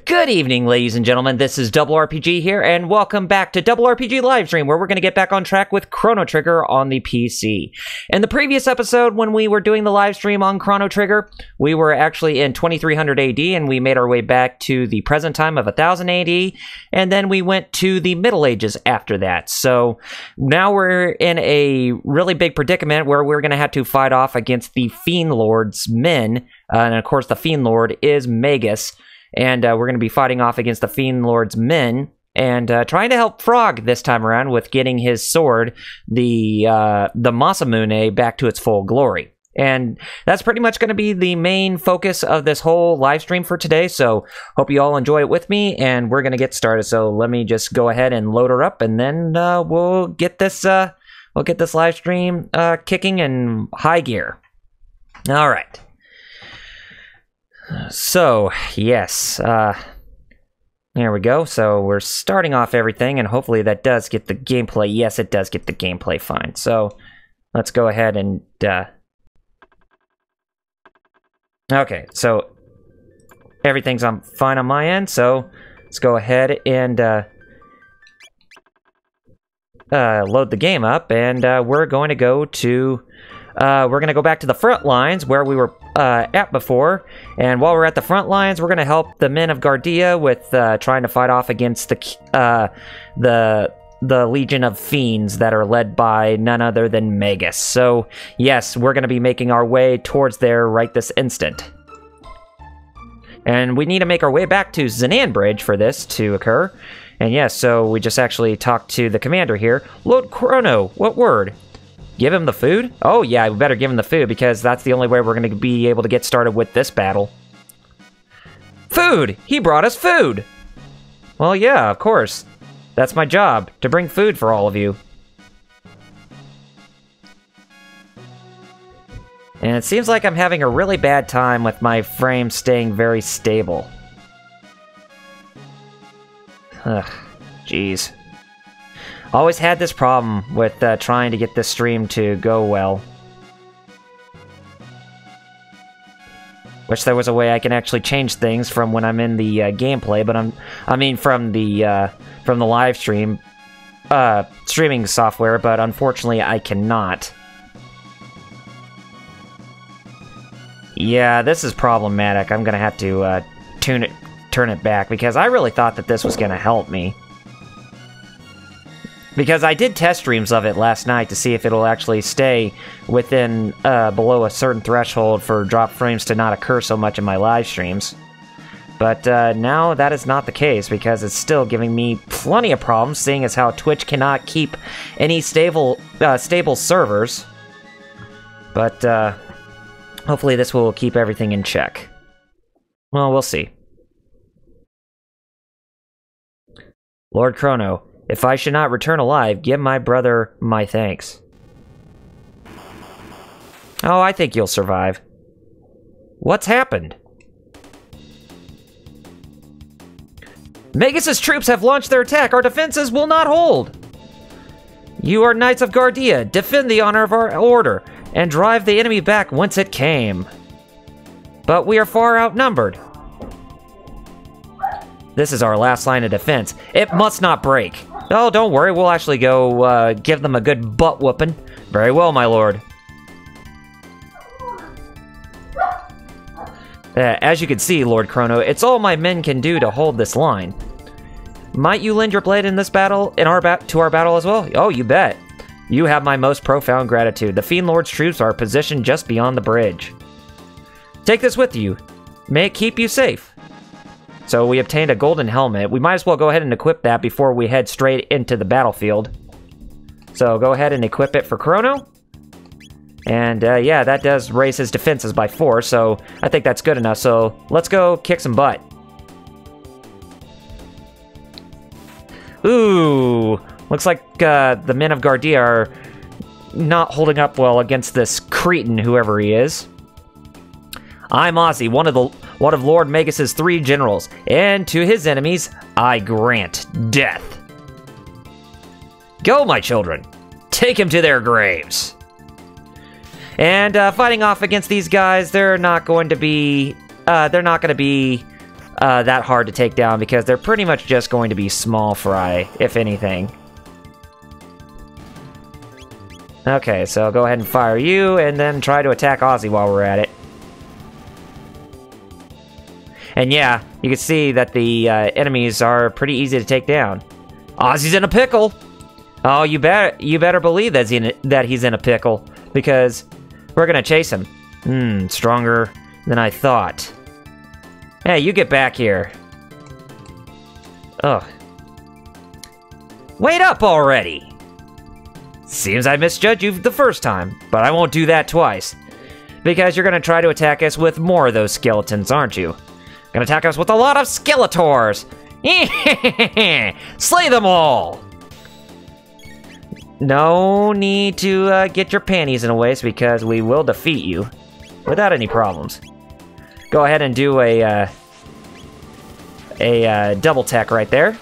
Good evening, ladies and gentlemen. This is RPG here, and welcome back to RPG Livestream, where we're going to get back on track with Chrono Trigger on the PC. In the previous episode, when we were doing the live stream on Chrono Trigger, we were actually in 2300 AD, and we made our way back to the present time of 1000 AD, and then we went to the Middle Ages after that. So now we're in a really big predicament where we're going to have to fight off against the Fiend Lord's men, and of course the Fiend Lord is Magus. And we're going to be fighting off against the Fiend Lord's men and trying to help Frog this time around with getting his sword, the Masamune, back to its full glory. And that's pretty much going to be the main focus of this whole live stream for today. So hope you all enjoy it with me, and we're going to get started. So let me just go ahead and load her up, and then we'll get this live stream kicking in high gear. All right. So, yes, there we go. So we're starting off everything, and hopefully that does get the gameplay. Yes, it does get the gameplay fine. So let's go ahead and, okay, so everything's fine on my end, so let's go ahead and, load the game up, and, we're going to go back to the front lines where we were at before, and while we're at the front lines, we're going to help the men of Gardia with trying to fight off against the legion of fiends that are led by none other than Magus. So yes, we're going to be making our way towards there right this instant. And we need to make our way back to Zanan Bridge for this to occur. And yes, so we just actually talked to the commander here. Lord Chrono, what word? Give him the food? Oh yeah, we better give him the food, because that's the only way we're going to be able to get started with this battle. Food! He brought us food! Well, yeah, of course. That's my job, to bring food for all of you. And it seems like I'm having a really bad time with my frame staying very stable. Ugh, jeez. Always had this problem with trying to get this stream to go well. Wish there was a way I can actually change things from when I'm in the gameplay, but from the live stream streaming software, but unfortunately I cannot. Yeah, this is problematic. I'm gonna have to turn it back, because I really thought that this was gonna help me. Because I did test streams of it last night to see if it'll actually stay within below a certain threshold for drop frames to not occur so much in my live streams. But now that is not the case, because it's still giving me plenty of problems, seeing as how Twitch cannot keep any stable servers. But hopefully this will keep everything in check. Well, we'll see. Lord Chrono, if I should not return alive, give my brother my thanks. Oh, I think you'll survive. What's happened? Magus's troops have launched their attack. Our defenses will not hold. You are Knights of Gardia. Defend the honor of our order and drive the enemy back whence it came. But we are far outnumbered. This is our last line of defense. It must not break. Oh, don't worry. We'll actually go give them a good butt whooping. Very well, my lord. As you can see, Lord Chrono, it's all my men can do to hold this line. Might you lend your blade in this battle, to our battle as well? Oh, you bet. You have my most profound gratitude. The Fiend Lord's troops are positioned just beyond the bridge. Take this with you. May it keep you safe. So we obtained a golden helmet. We might as well go ahead and equip that before we head straight into the battlefield. So go ahead and equip it for Chrono. And yeah, that does raise his defenses by 4, so I think that's good enough. So let's go kick some butt. Ooh, looks like the men of Gardia are not holding up well against this cretin, whoever he is. I'm Ozzy, one of Lord Magus's 3 generals, and to his enemies, I grant death. Go, my children. Take him to their graves. And fighting off against these guys, they're not going to be that hard to take down because they're pretty much just going to be small fry, if anything. Okay, so go ahead and fire you, and then try to attack Ozzy while we're at it. And yeah, you can see that the enemies are pretty easy to take down. Ozzy's in a pickle! Oh, you better believe that he's in a pickle, because we're gonna chase him. Stronger than I thought. Hey, you get back here. Ugh. Wait up already! Seems I misjudged you the first time, but I won't do that twice. Because you're gonna try to attack us with more of those skeletons, aren't you? Gonna attack us with a lot of Skeletors! Slay them all! No need to get your panties in a waist because we will defeat you without any problems. Go ahead and do a double tech right there.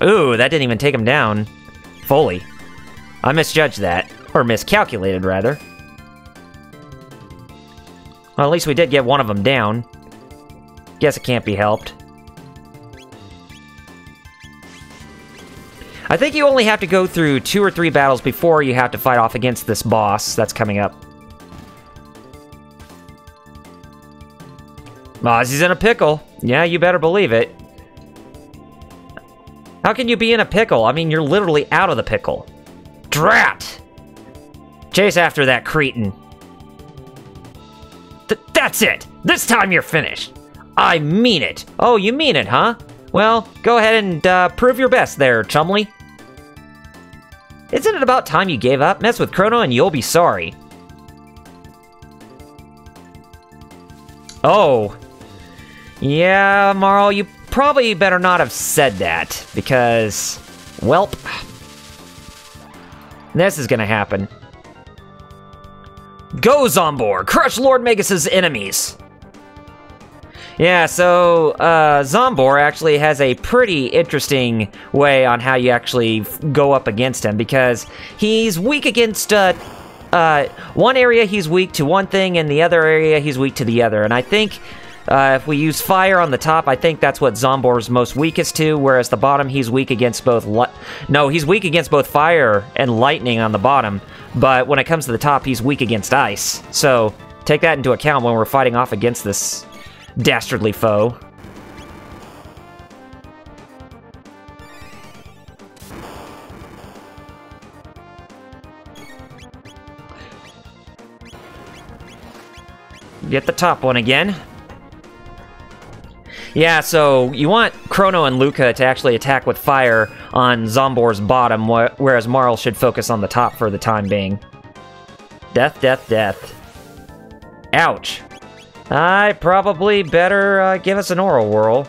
Ooh, that didn't even take him down fully. I misjudged that. Or miscalculated, rather. Well, at least we did get one of them down. Guess it can't be helped. I think you only have to go through 2 or 3 battles before you have to fight off against this boss that's coming up. Ozzy's in a pickle. Yeah, you better believe it. How can you be in a pickle? I mean, you're literally out of the pickle. Drat! Chase after that cretin. That's it! This time you're finished! I mean it! Oh, you mean it, huh? Well, go ahead and prove your best there, Chumley. Isn't it about time you gave up? Mess with Chrono and you'll be sorry. Oh. Yeah, Marl, you probably better not have said that, because, welp, this is gonna happen. Go, Zombor! Crush Lord Magus's enemies! Yeah, so, Zombor actually has a pretty interesting way on how you actually go up against him, because he's weak against, one area he's weak to one thing, and the other area he's weak to the other, and I think if we use fire on the top, I think that's what Zombor's most weakest to, whereas the bottom, he's weak against both he's weak against both fire and lightning on the bottom, but when it comes to the top, he's weak against ice. So, take that into account when we're fighting off against this dastardly foe. Get the top one again. Yeah, so you want Chrono and Luca to actually attack with fire on Zombor's bottom, whereas Marl should focus on the top for the time being. Death, death, death. Ouch. I probably better give us an Oral Whirl.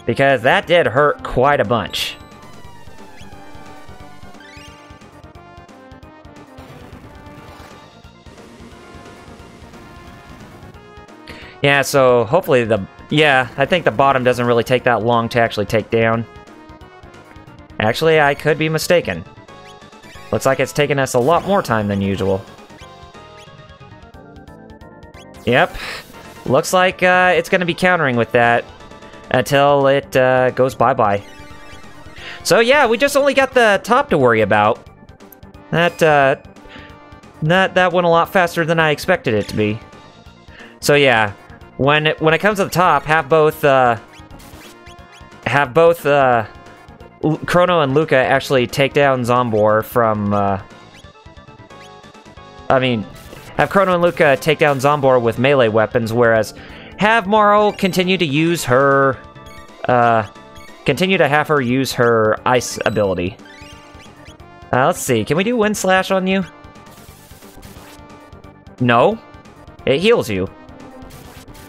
Because that did hurt quite a bunch. Yeah, so hopefully I think the bottom doesn't really take that long to actually take down. Actually, I could be mistaken. Looks like it's taken us a lot more time than usual. Yep. Looks like it's going to be countering with that until it goes bye-bye. So yeah, we just only got the top to worry about. That went a lot faster than I expected it to be. So yeah, when it comes to the top, have both Chrono and Luca actually take down Zombor from. Have Chrono and Luca take down Zombor with melee weapons, whereas have Marl continue to use her, continue to have her use her ice ability. Let's see, can we do Wind Slash on you? No, it heals you.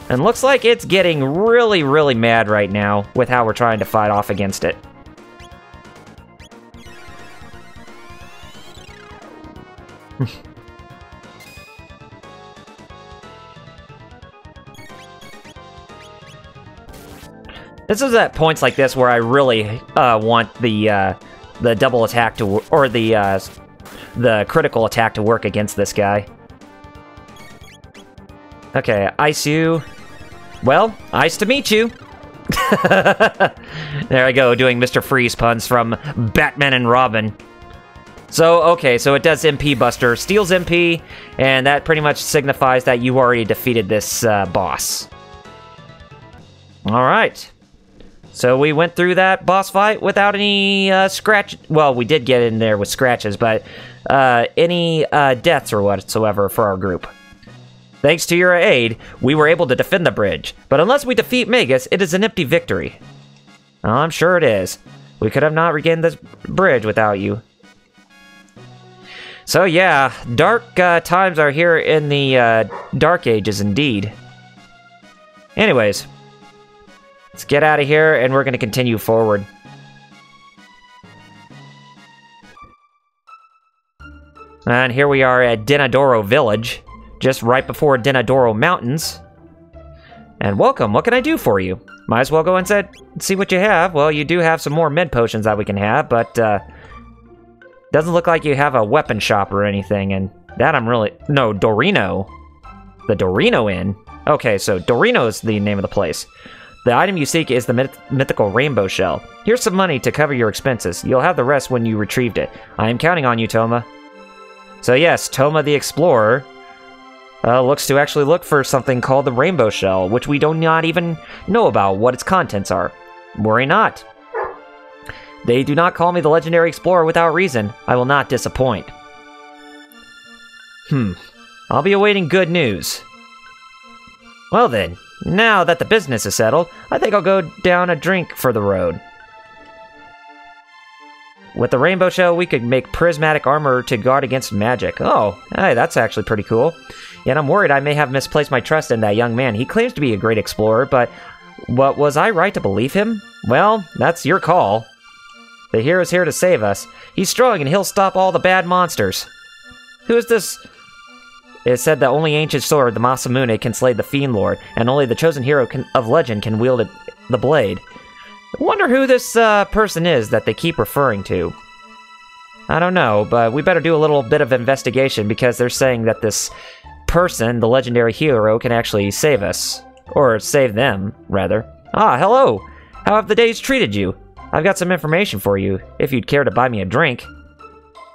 And looks like it's getting really, really mad right now with how we're trying to fight off against it. This is at points like this where I really want the double attack to, or the critical attack to work against this guy. Okay, ice you. Well, ice to meet you. There I go, doing Mr. Freeze puns from Batman and Robin. So, okay, so it does MP Buster, steals MP, and that pretty much signifies that you already defeated this boss. Alright. So we went through that boss fight without any scratch... Well, we did get in there with scratches, but any deaths or whatsoever for our group. Thanks to your aid, we were able to defend the bridge. But unless we defeat Magus, it is an empty victory. Oh, I'm sure it is. We could have not regained this bridge without you. So yeah, dark times are here in the Dark Ages indeed. Anyways, let's get out of here and we're going to continue forward. And here we are at Denadoro Village, just right before Denadoro Mountains. And welcome, what can I do for you? Might as well go inside and see what you have. Well, you do have some more mid potions that we can have, but doesn't look like you have a weapon shop or anything, and that I'm really... No, Dorino. The Dorino Inn. Okay, so Dorino is the name of the place. The item you seek is the mythical rainbow shell. Here's some money to cover your expenses. You'll have the rest when you retrieved it. I am counting on you, Toma. So yes, Toma the Explorer looks to actually look for something called the rainbow shell, which we do not even know about what its contents are. Worry not. They do not call me the legendary explorer without reason. I will not disappoint. I'll be awaiting good news. Well then, now that the business is settled, I think I'll go down a drink for the road. With the rainbow shell, we could make prismatic armor to guard against magic. Oh, hey, that's actually pretty cool. Yet I'm worried I may have misplaced my trust in that young man. He claims to be a great explorer, but was I right to believe him? Well, that's your call. The hero's here to save us. He's strong and he'll stop all the bad monsters. Who is this? It is said that only ancient sword, the Masamune, can slay the Fiend Lord, and only the chosen hero of legend can wield the blade. I wonder who this person is that they keep referring to. I don't know, but we better do a little bit of investigation because they're saying that this person, the legendary hero, can actually save us. Or save them, rather. Ah, hello! How have the days treated you? I've got some information for you, if you'd care to buy me a drink.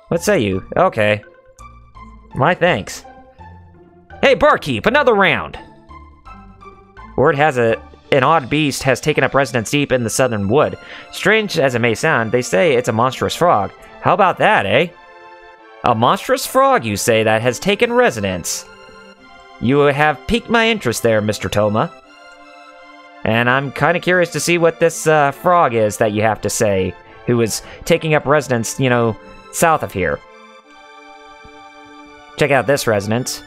What say you? Okay. My thanks. Hey, barkeep, another round! Word has it, an odd beast has taken up residence deep in the southern wood. Strange as it may sound, they say it's a monstrous frog. How about that, eh? A monstrous frog, you say, that has taken residence. You have piqued my interest there, Mr. Toma. And I'm kind of curious to see what this frog is that you have to say, who is taking up residence, you know, south of here. Check out this residence.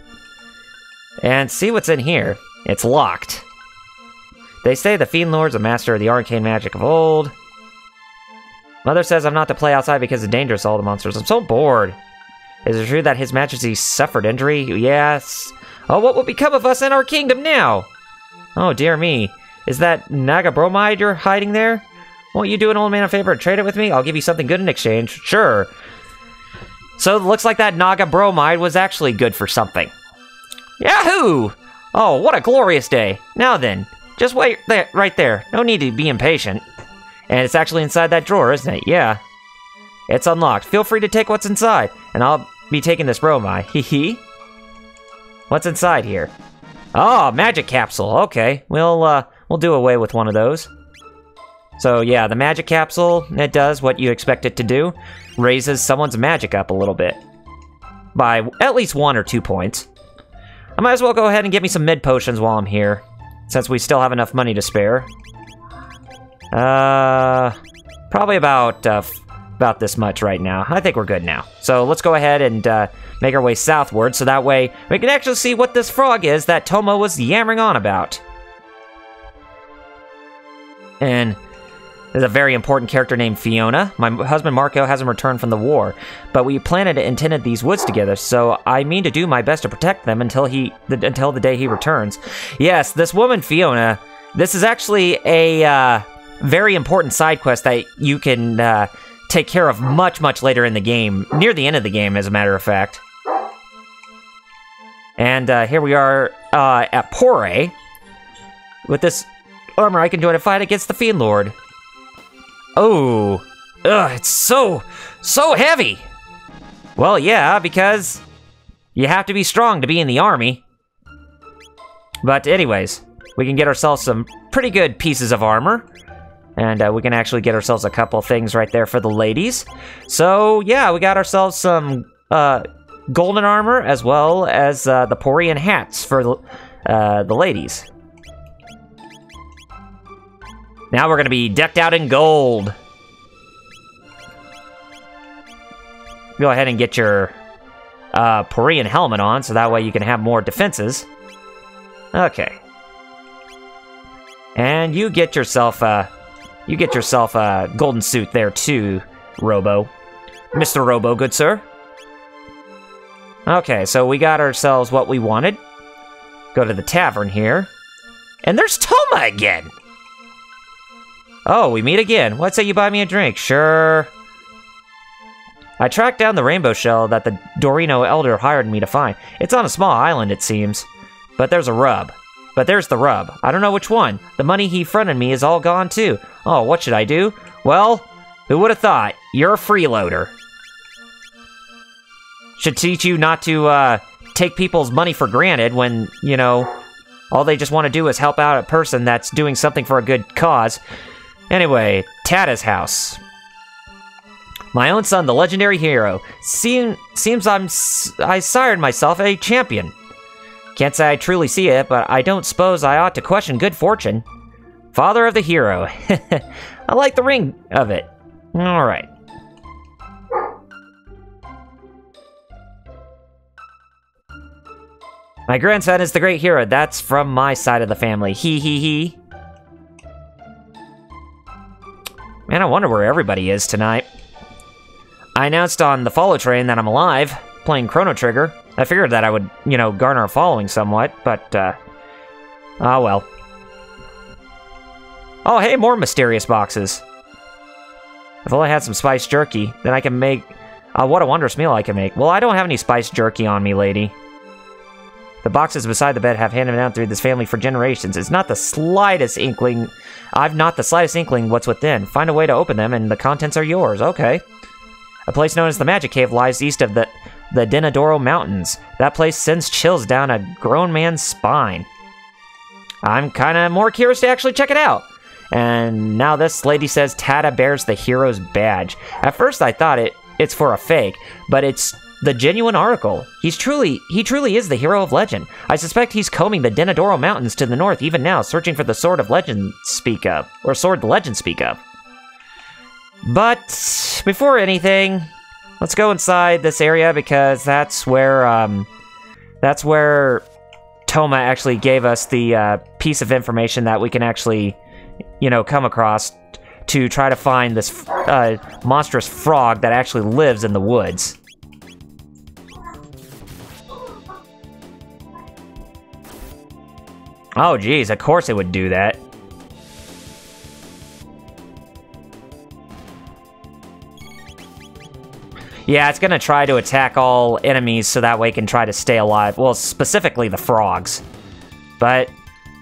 And see what's in here. It's locked. They say the Fiend Lord's a master of the arcane magic of old. Mother says I'm not to play outside because it's dangerous to all the monsters. I'm so bored. Is it true that His Majesty suffered injury? Yes. Oh, what will become of us and our kingdom now? Oh, dear me. Is that Naga bromide you're hiding there? Won't you do an old man a favor and trade it with me? I'll give you something good in exchange. Sure. So it looks like that Naga bromide was actually good for something. Yahoo! Oh, what a glorious day. Now then, just wait there, right there. No need to be impatient. And it's actually inside that drawer, isn't it? Yeah. It's unlocked. Feel free to take what's inside, and I'll be taking this bromide. Hee. What's inside here? Oh, magic capsule. Okay, we'll do away with one of those. So yeah, the magic capsule, it does what you expect it to do. Raises someone's magic up a little bit. By at least 1 or 2 points. I might as well go ahead and get me some mid potions while I'm here, since we still have enough money to spare. Probably about this much right now. I think we're good now. So let's go ahead and make our way southward, so that way we can actually see what this frog is that Toma was yammering on about. And there's a very important character named Fiona. My husband Marco hasn't returned from the war, but we planted and tended these woods together, so I mean to do my best to protect them until the day he returns. Yes, this woman Fiona, this is actually a very important side quest that you can take care of much later in the game, near the end of the game, as a matter of fact. And here we are at Pore. With this armor, I can join a fight against the Fiend Lord. Oh, ugh, it's so heavy. Well, yeah, because you have to be strong to be in the army. But anyways, we can get ourselves some pretty good pieces of armor. And we can actually get ourselves a couple things right there for the ladies. So, yeah, we got ourselves some golden armor as well as the Porian hats for the ladies. Now we're going to be decked out in gold. Go ahead and get your Porian helmet on, so that way you can have more defenses. Okay. And you get yourself a golden suit there too, Robo. Mr. Robo, good sir. Okay, so we got ourselves what we wanted. Go to the tavern here. And there's Toma again! Oh, we meet again. What say you buy me a drink? Sure. I tracked down the rainbow shell that the Dorino Elder hired me to find. It's on a small island, it seems. But there's a rub. But there's the rub. I don't know which one. The money he fronted me is all gone, too. Oh, what should I do? Well, who would have thought? You're a freeloader. Should teach you not to, take people's money for granted when, you know, all they just want to do is help out a person that's doing something for a good cause. Anyway, Tata's house. My own son, the legendary hero. Seems I sired myself a champion. Can't say I truly see it, but I don't suppose I ought to question good fortune. Father of the hero. I like the ring of it. Alright. My grandson is the great hero. That's from my side of the family. He. Man, I wonder where everybody is tonight. I announced on the follow train that I'm alive, playing Chrono Trigger. I figured that I would, you know, garner a following somewhat, but, oh well. Oh, hey, more mysterious boxes. If only I had some spiced jerky, then I can make... what a wondrous meal I can make. Well, I don't have any spiced jerky on me, lady. The boxes beside the bed have handed down through this family for generations. It's not the slightest inkling... I've not the slightest inkling what's within. Find a way to open them, and the contents are yours. Okay. A place known as the Magic Cave lies east of the Denadoro Mountains. That place sends chills down a grown man's spine. I'm kind of more curious to actually check it out. And now this lady says Tata bears the hero's badge. At first I thought it's for a fake, but it's the genuine article. He truly is the hero of legend. I suspect he's combing the Denadoro Mountains to the north even now, searching for the sword of legend speak of, or sword the legend speak of. But before anything, let's go inside this area because that's where Toma actually gave us the piece of information that we can actually, you know, come across to try to find this monstrous frog that actually lives in the woods. Oh, geez, of course it would do that. Yeah, it's gonna try to attack all enemies so that way it can try to stay alive. Well, specifically the frogs. But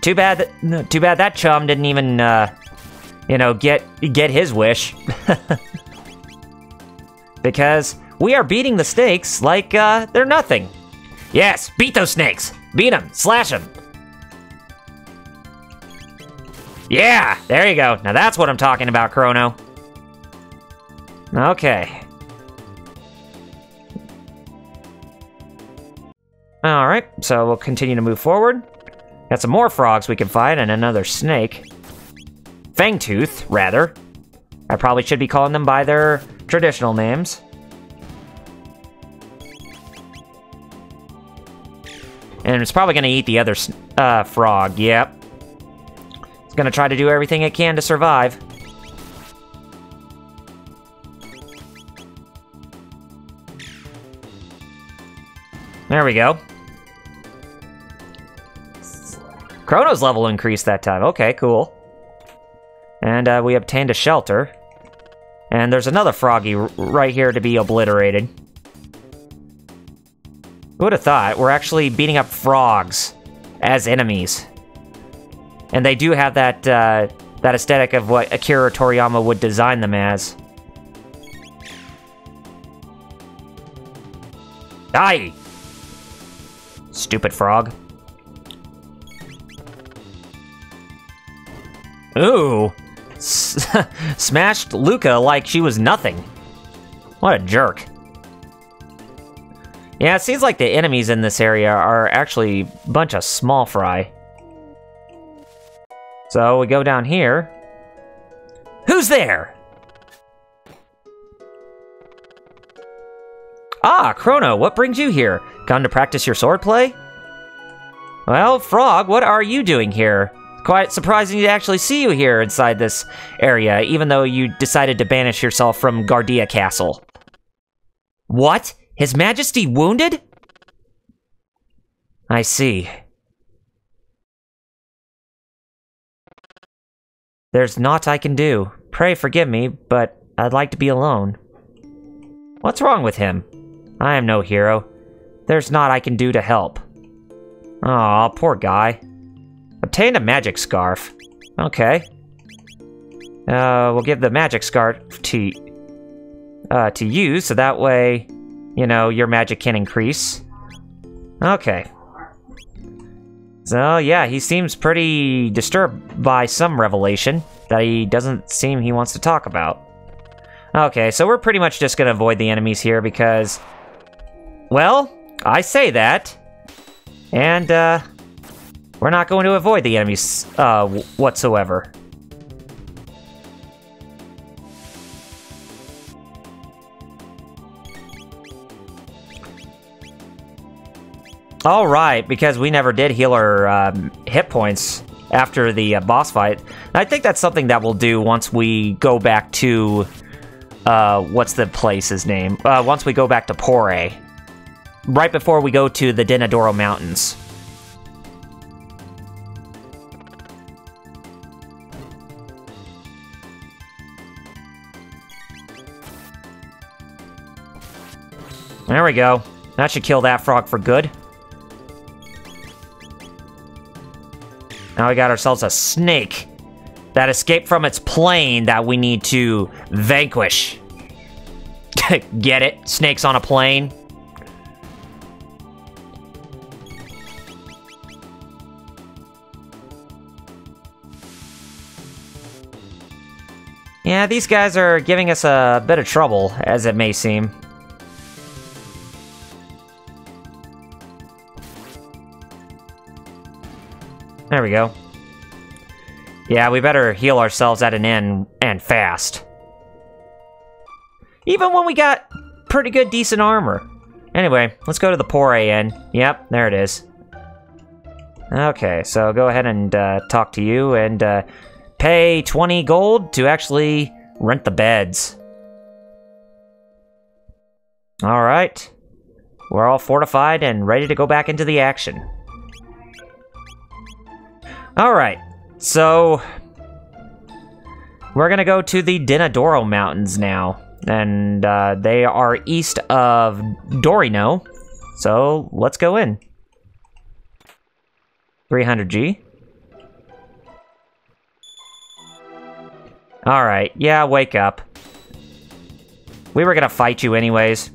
too bad that chum didn't even, you know, get his wish. Because we are beating the snakes like they're nothing. Yes, beat those snakes. Beat them, slash them. Yeah, there you go. Now that's what I'm talking about, Chrono. Okay. Alright, so we'll continue to move forward. Got some more frogs we can find and another snake. Fangtooth, rather. I probably should be calling them by their traditional names. And it's probably going to eat the other frog, yep. It's going to try to do everything it can to survive. There we go. Chrono's level increased that time. Okay, cool. And we obtained a shelter. And there's another froggy right here to be obliterated. Who would have thought? We're actually beating up frogs as enemies. And they do have that, that aesthetic of what Akira Toriyama would design them as. Die! Stupid frog. Ooh! Smashed Luca like she was nothing. What a jerk. Yeah, it seems like the enemies in this area are actually a bunch of small fry. So we go down here. Who's there? Ah, Chrono, what brings you here? Come to practice your swordplay? Well, Frog, what are you doing here? Quite surprising to actually see you here inside this area, even though you decided to banish yourself from Gardia Castle. What? His Majesty wounded? I see. There's naught I can do. Pray forgive me, but I'd like to be alone. What's wrong with him? I am no hero. There's naught I can do to help. Aw, poor guy. Obtain a magic scarf. Okay. We'll give the magic scarf to you, so that way, you know, your magic can increase. Okay. So, yeah, he seems pretty disturbed by some revelation that he doesn't seem he wants to talk about. Okay, so we're pretty much just gonna avoid the enemies here because, well, I say that, and, we're not going to avoid the enemies, whatsoever. Alright, because we never did heal our hit points after the boss fight. I think that's something that we'll do once we go back to, what's the place's name? Once we go back to Pore. Right before we go to the Denadoro Mountains. There we go. That should kill that frog for good. Now we got ourselves a snake that escaped from its plane that we need to vanquish. Get it? Snakes on a plane. Yeah, these guys are giving us a bit of trouble, as it may seem. There we go. Yeah, we better heal ourselves at an inn, and fast. Even when we got pretty good, decent armor. Anyway, let's go to the Pore Inn. Yep, there it is. Okay, so go ahead and talk to you, and pay 20 gold to actually rent the beds. Alright. We're all fortified and ready to go back into the action. Alright, so we're gonna go to the Denadoro Mountains now, and they are east of Dorino, so let's go in. 300G. Alright, yeah, wake up. We were gonna fight you anyways.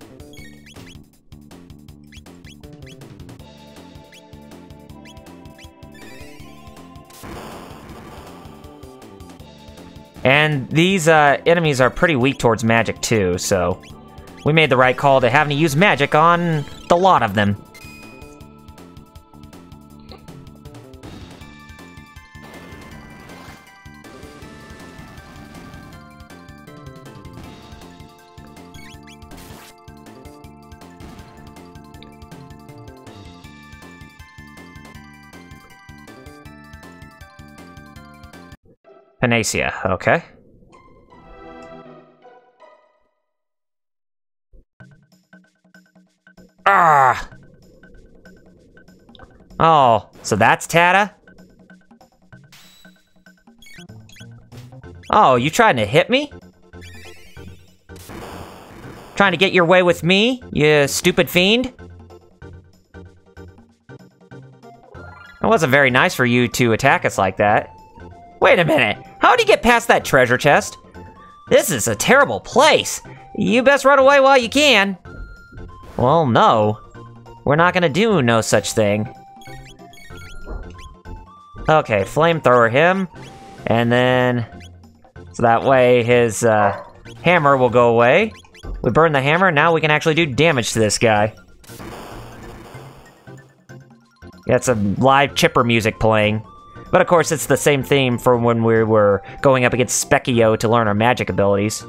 And these enemies are pretty weak towards magic too, so we made the right call to having to use magic on the lot of them. Panacea, okay. Ah! Oh, so that's Tata? Oh, you trying to hit me? Trying to get your way with me, you stupid fiend? It wasn't very nice for you to attack us like that. Wait a minute, how'd you get past that treasure chest? This is a terrible place. You best run away while you can. Well, no. We're not gonna do no such thing. Okay, flamethrower him. And then... so that way his hammer will go away. We burn the hammer, now we can actually do damage to this guy. Got some live chipper music playing. But of course, it's the same theme from when we were going up against Specchio to learn our magic abilities.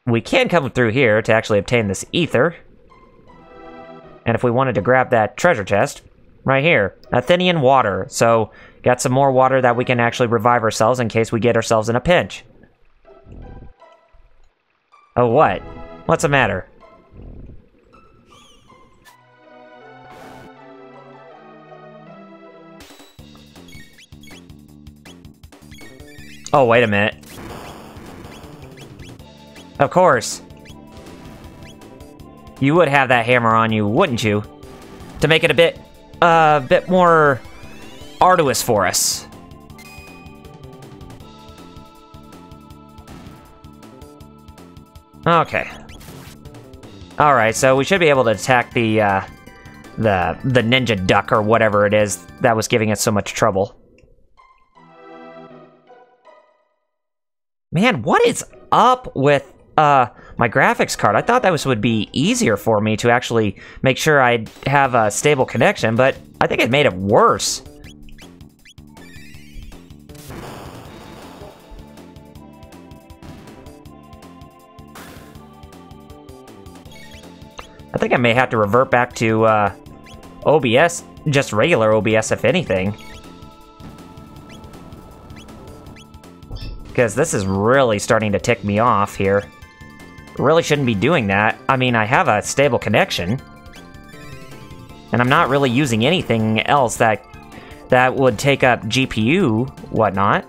We can come through here to actually obtain this ether. And if we wanted to grab that treasure chest, right here, Athenian water. So, got some more water that we can actually revive ourselves in case we get ourselves in a pinch. Oh, what? What's the matter? Oh, wait a minute. Of course. You would have that hammer on you, wouldn't you? To make it a bit more arduous for us. Okay. Alright, so we should be able to attack the ninja duck or whatever it is that was giving us so much trouble. Man, what is up with my graphics card? I thought that would be easier for me to actually make sure I'd have a stable connection, but I think it made it worse. I think I may have to revert back to OBS, just regular OBS if anything. Because this is really starting to tick me off here. Really shouldn't be doing that. I mean, I have a stable connection. And I'm not really using anything else that would take up GPU, whatnot.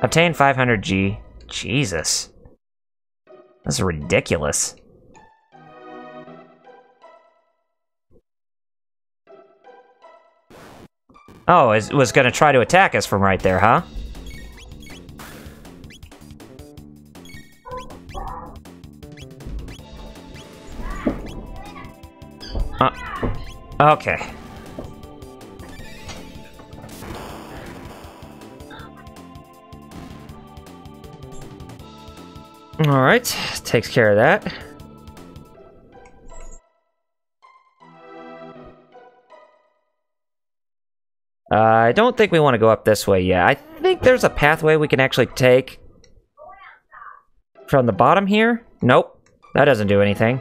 Obtain 500G. Jesus. That's ridiculous. Oh, it was gonna try to attack us from right there, huh? Okay. Alright, takes care of that. I don't think we want to go up this way yet. I think there's a pathway we can actually take from the bottom here. Nope, that doesn't do anything.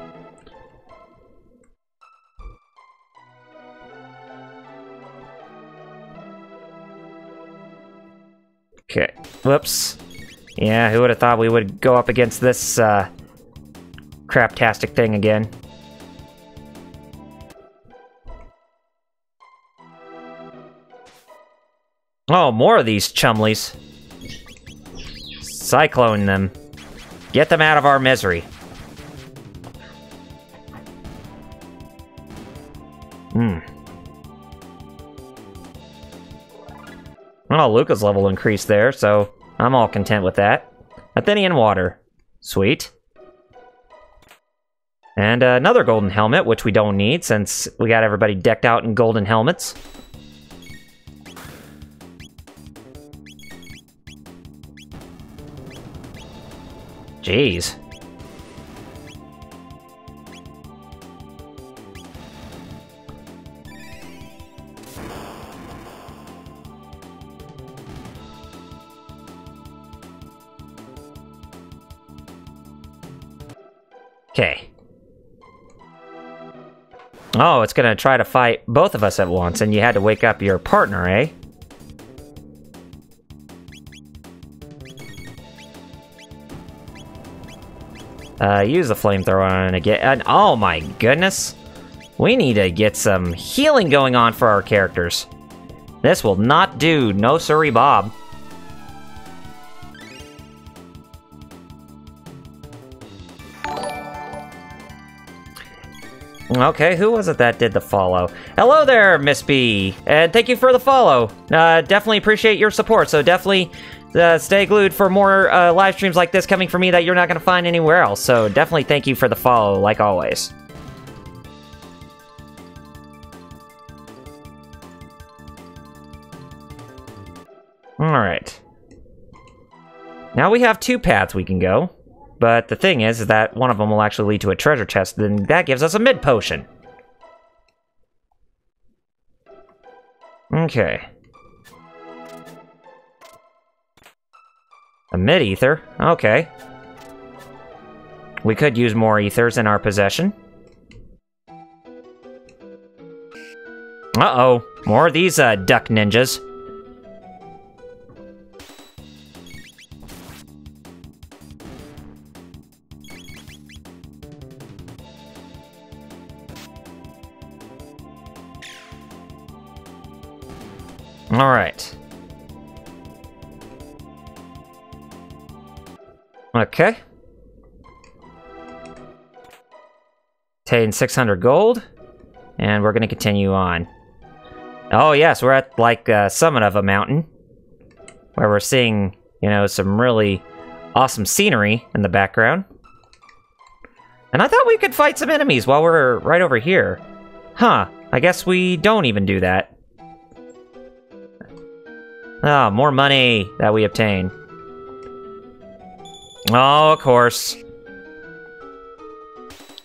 Okay, whoops. Yeah, who would have thought we would go up against this craptastic thing again. Oh, more of these chumleys. Cyclone them. Get them out of our misery. Well, Luca's level increased there, so I'm all content with that. Athenian water. Sweet. And another golden helmet, which we don't need since we got everybody decked out in golden helmets. Jeez. Okay. Oh, it's gonna try to fight both of us at once, and you had to wake up your partner, eh? Use the flamethrower on it again. And oh my goodness. We need to get some healing going on for our characters. This will not do. No siree, Bob. Okay, who was it that did the follow? Hello there, Miss B, and thank you for the follow. Definitely appreciate your support, so definitely stay glued for more live streams like this coming from me that you're not going to find anywhere else, so definitely thank you for the follow, like always. Alright. Now we have 2 paths we can go. But the thing is that one of them will actually lead to a treasure chest, then that gives us a mid potion. Okay. A mid ether, okay. We could use more ethers in our possession. Uh-oh, more of these duck ninjas. Alright. Okay. Obtain 600 gold. And we're gonna continue on. Oh yes, we're at, like, summit of a mountain. Where we're seeing, you know, some really awesome scenery in the background. And I thought we could fight some enemies while we're right over here. Huh, I guess we don't even do that. Ah, more money that we obtain. Oh, of course.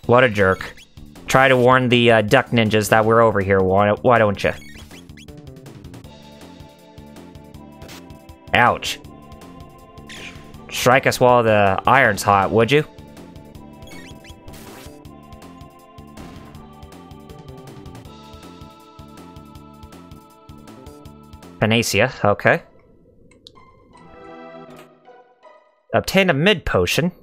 What a jerk. Try to warn the duck ninjas that we're over here, why don't you? Ouch. Strike us while the iron's hot, would you? Panacea, okay. Obtain a mid potion.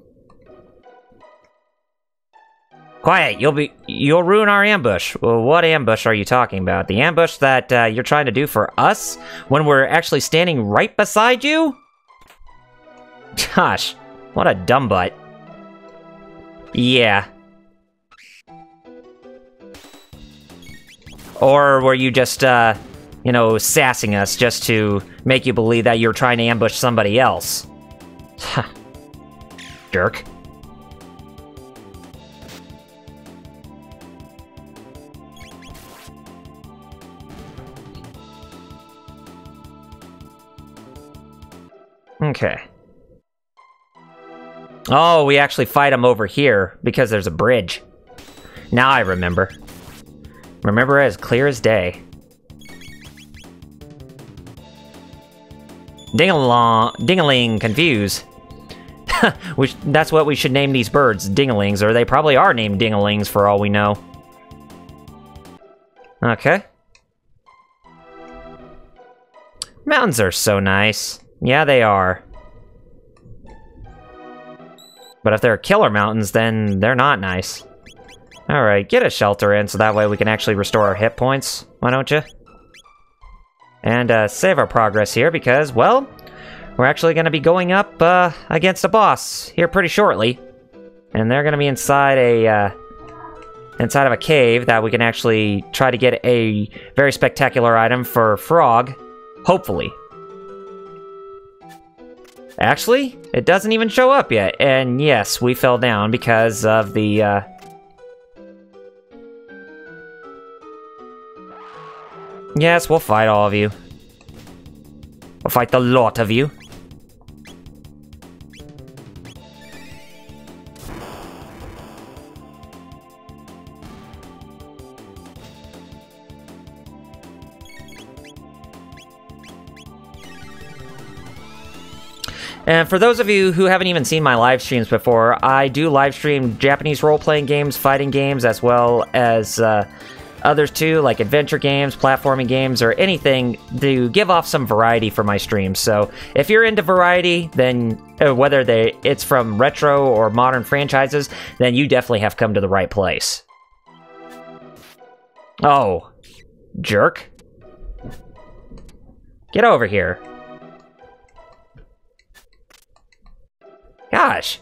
Quiet, you'll ruin our ambush. Well, what ambush are you talking about? The ambush that you're trying to do for us when we're actually standing right beside you? Gosh, what a dumb butt. Yeah. Or were you just, you know, sassing us just to make you believe that you're trying to ambush somebody else? Jerk. Okay. Oh, we actually fight him over here because there's a bridge. Now I remember. Remember as clear as day. Ding-a-ling, confuse. That's what we should name these birds, ding-a-lings, or they probably are named ding-a-lings for all we know. Okay. Mountains are so nice. Yeah, they are. But if they're killer mountains, then they're not nice. Alright, get a shelter in so that way we can actually restore our hit points. Why don't you? And save our progress here because, well, we're actually going to be going up against a boss here pretty shortly. And they're going to be inside of a cave that we can actually try to get a very spectacular item for Frog. Hopefully. Actually, it doesn't even show up yet. And yes, we fell down because of the, Yes, we'll fight all of you. We'll fight the lot of you. And for those of you who haven't even seen my live streams before, I do live stream Japanese role-playing games, fighting games, as well as others too, like adventure games, platforming games, or anything to give off some variety for my streams. So if you're into variety, then whether it's from retro or modern franchises, then you definitely have come to the right place. Oh, jerk. Get over here. Gosh.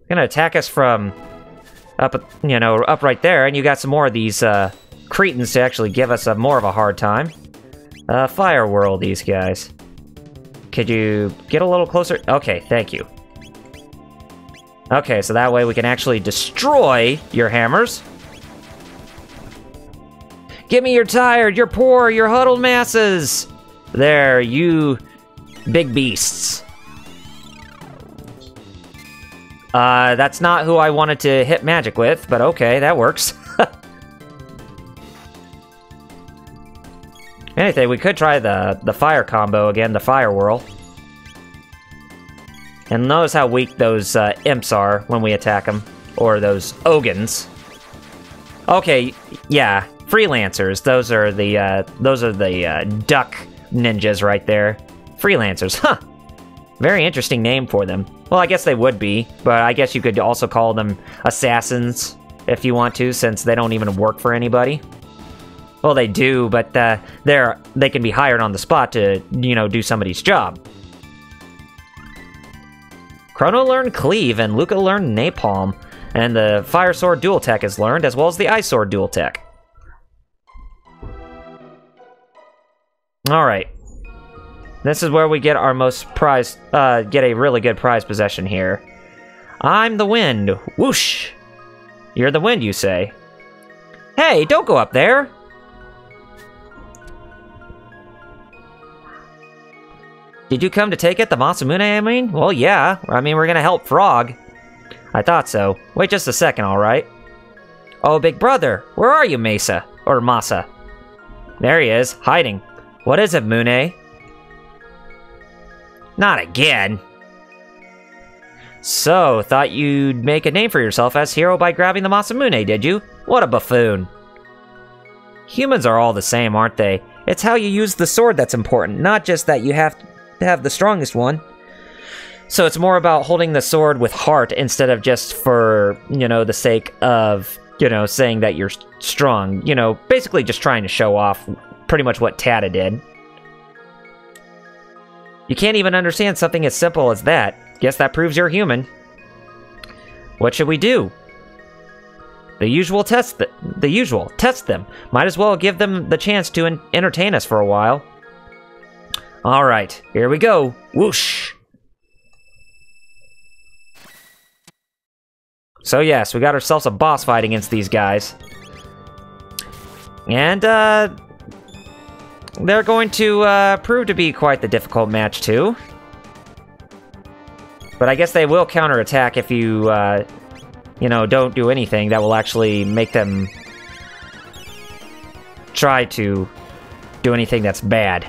Gonna attack us from up, you know, up right there, and you got some more of these cretins to actually give us more of a hard time. Fire whirl these guys. Could you get a little closer? Okay, thank you. Okay, so that way we can actually destroy your hammers. Give me your tired, your poor, your huddled masses! There, you big beasts. That's not who I wanted to hit magic with, but okay, that works. Anything, we could try the fire combo again, the fire whirl. And notice how weak those imps are when we attack them, or those ogans. Okay, yeah, freelancers. Those are the duck ninjas right there. Freelancers, huh? Very interesting name for them. Well, I guess they would be, but I guess you could also call them assassins if you want to, since they don't even work for anybody. Well, they do, but they can be hired on the spot to, you know, do somebody's job. Chrono learned Cleave, and Luca learned Napalm, and the Fire Sword dual tech is learned, as well as the Ice Sword dual tech. Alright. This is where we get our most prize, get a really good prize possession here. I'm the wind. Whoosh! You're the wind, you say. Hey, don't go up there! Did you come to take it, the Masamune, I mean? Well, yeah. I mean, we're gonna help Frog. I thought so. Wait just a second, alright? Oh, big brother, where are you, Mesa? Or Masa? There he is, hiding. What is it, Mune? Not again. So, thought you'd make a name for yourself as hero by grabbing the Masamune, did you? What a buffoon. Humans are all the same, aren't they? It's how you use the sword that's important, not just that you have to have the strongest one. So it's more about holding the sword with heart instead of just for, you know, the sake of, you know, saying that you're strong. You know, basically just trying to show off pretty much what Tata did. You can't even understand something as simple as that. Guess that proves you're human. What should we do? The usual, test them. Might as well give them the chance to entertain us for a while. Alright, here we go. Whoosh! So yes, we got ourselves a boss fight against these guys. And, they're going to, prove to be quite the difficult match, too. But I guess they will counterattack if you, you know, don't do anything that will actually make them try to do anything that's bad.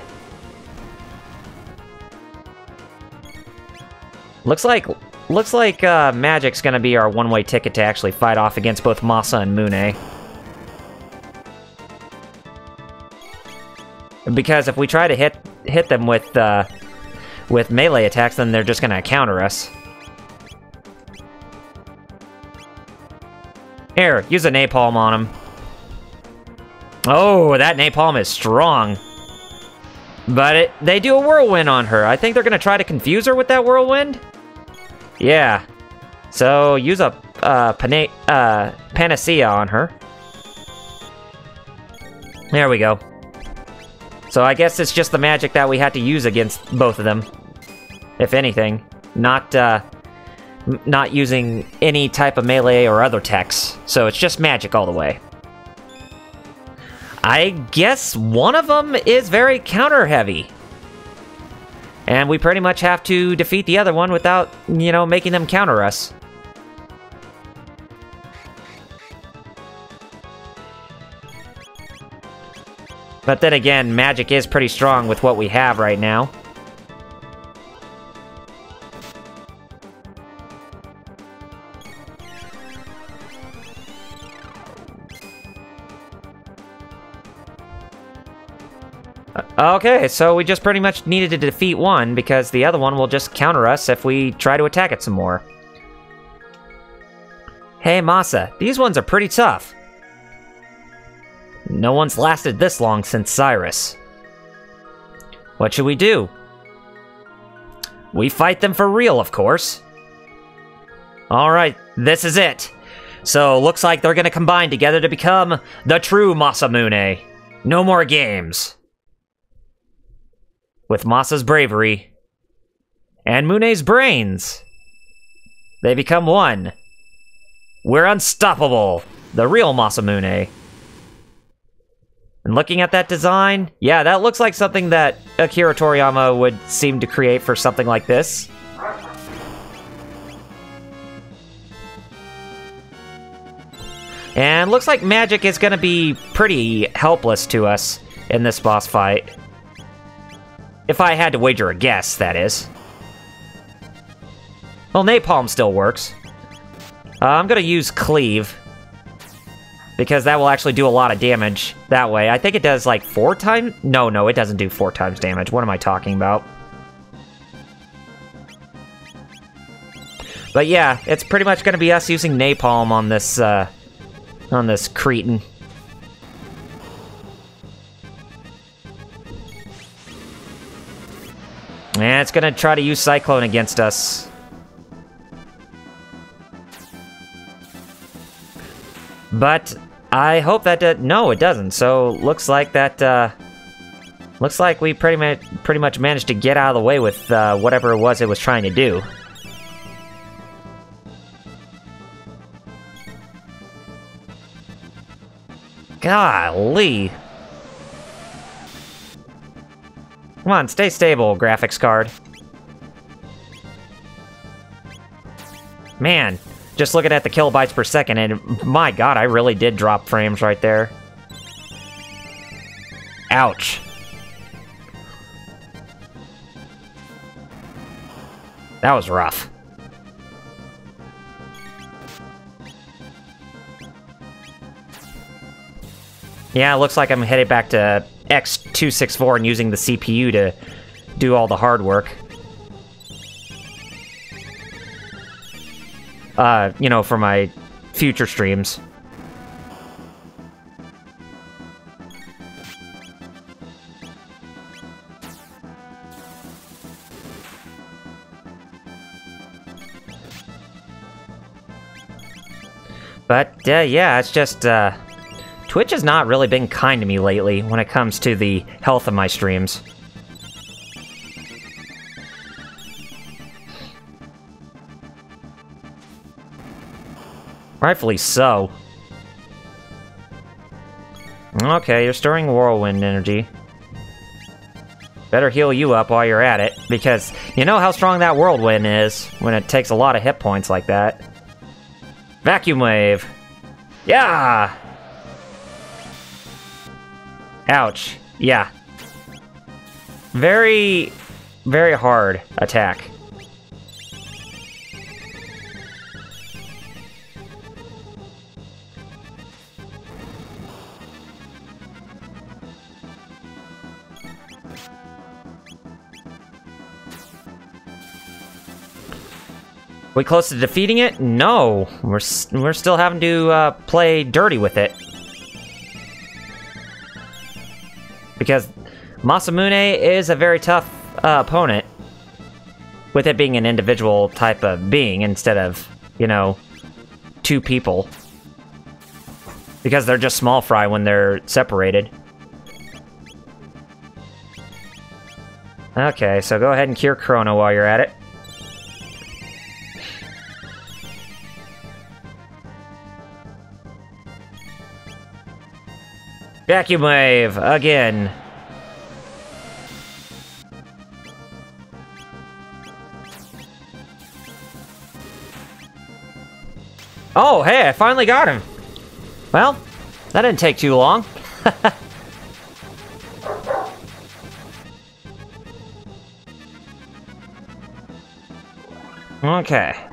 Looks like magic's gonna be our one-way ticket to actually fight off against both Masa and Mune. Because if we try to hit them with melee attacks, then they're just gonna counter us. Here, use a napalm on him. Oh, that napalm is strong. But they do a whirlwind on her. I think they're gonna try to confuse her with that whirlwind. Yeah. So use a panacea on her. There we go. So I guess it's just the magic that we had to use against both of them, if anything. Not using any type of melee or other techs. So it's just magic all the way. I guess one of them is very counter-heavy. And we pretty much have to defeat the other one without, you know, making them counter us. But then again, magic is pretty strong with what we have right now. Okay, so we just pretty much needed to defeat one, because the other one will just counter us if we try to attack it some more. Hey, Masa, these ones are pretty tough. No one's lasted this long since Cyrus. What should we do? We fight them for real, of course. Alright, this is it. So, looks like they're gonna combine together to become the true Masamune. No more games. With Masa's bravery and Mune's brains, they become one. We're unstoppable. The real Masamune. And looking at that design, yeah, that looks like something that Akira Toriyama would seem to create for something like this. And looks like magic is gonna be pretty helpless to us in this boss fight. If I had to wager a guess, that is. Well, napalm still works. I'm gonna use cleave, because that will actually do a lot of damage that way. I think it does like 4 times? No, it doesn't do 4 times damage. What am I talking about? But yeah, it's pretty much gonna be us using napalm on this cretin. And it's gonna try to use Cyclone against us. But I hope that no, it doesn't. So looks like that. Looks like we pretty much managed to get out of the way with whatever it was trying to do. Golly! Come on, stay stable, graphics card. Man. Just looking at the kilobytes per second, and my god, I really did drop frames right there. Ouch. That was rough. Yeah, it looks like I'm headed back to X264 and using the CPU to do all the hard work. You know, for my future streams. But, yeah, it's just, Twitch has not really been kind to me lately when it comes to the health of my streams. Rightfully so. Okay, you're storing whirlwind energy. Better heal you up while you're at it, because you know how strong that whirlwind is when it takes a lot of hit points like that. Vacuum wave! Yeah! Ouch. Yeah. Very, very hard attack. We close to defeating it? No, we're still having to play dirty with it. Because Masamune is a very tough opponent, with it being an individual type of being instead of, you know, 2 people. Because they're just small fry when they're separated. Okay, so go ahead and cure Chrono while you're at it. Vacuum wave, again. Oh, hey, I finally got him. Well, that didn't take too long. Okay.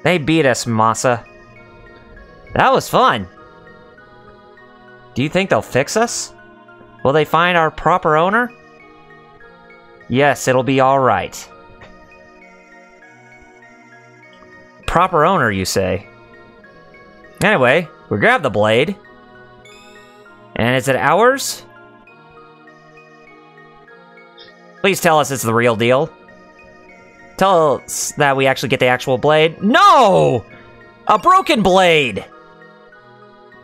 They beat us, Masa. That was fun. Do you think they'll fix us? Will they find our proper owner? Yes, it'll be alright. Proper owner, you say? Anyway, we grab the blade. And is it ours? Please tell us it's the real deal. Tell us that we actually get the actual blade. No! A broken blade!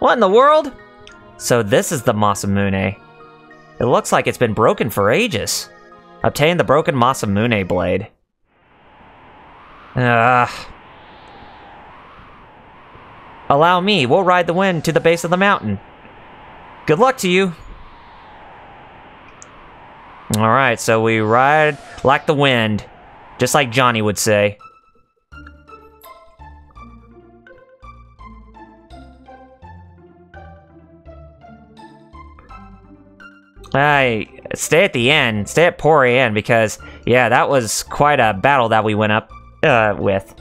What in the world? So this is the Masamune. It looks like it's been broken for ages. Obtain the broken Masamune blade. Allow me, we'll ride the wind to the base of the mountain. Good luck to you. Alright, so we ride like the wind. Just like Johnny would say. Stay at the end. Stay at poor end, because, yeah, that was quite a battle that we went up with.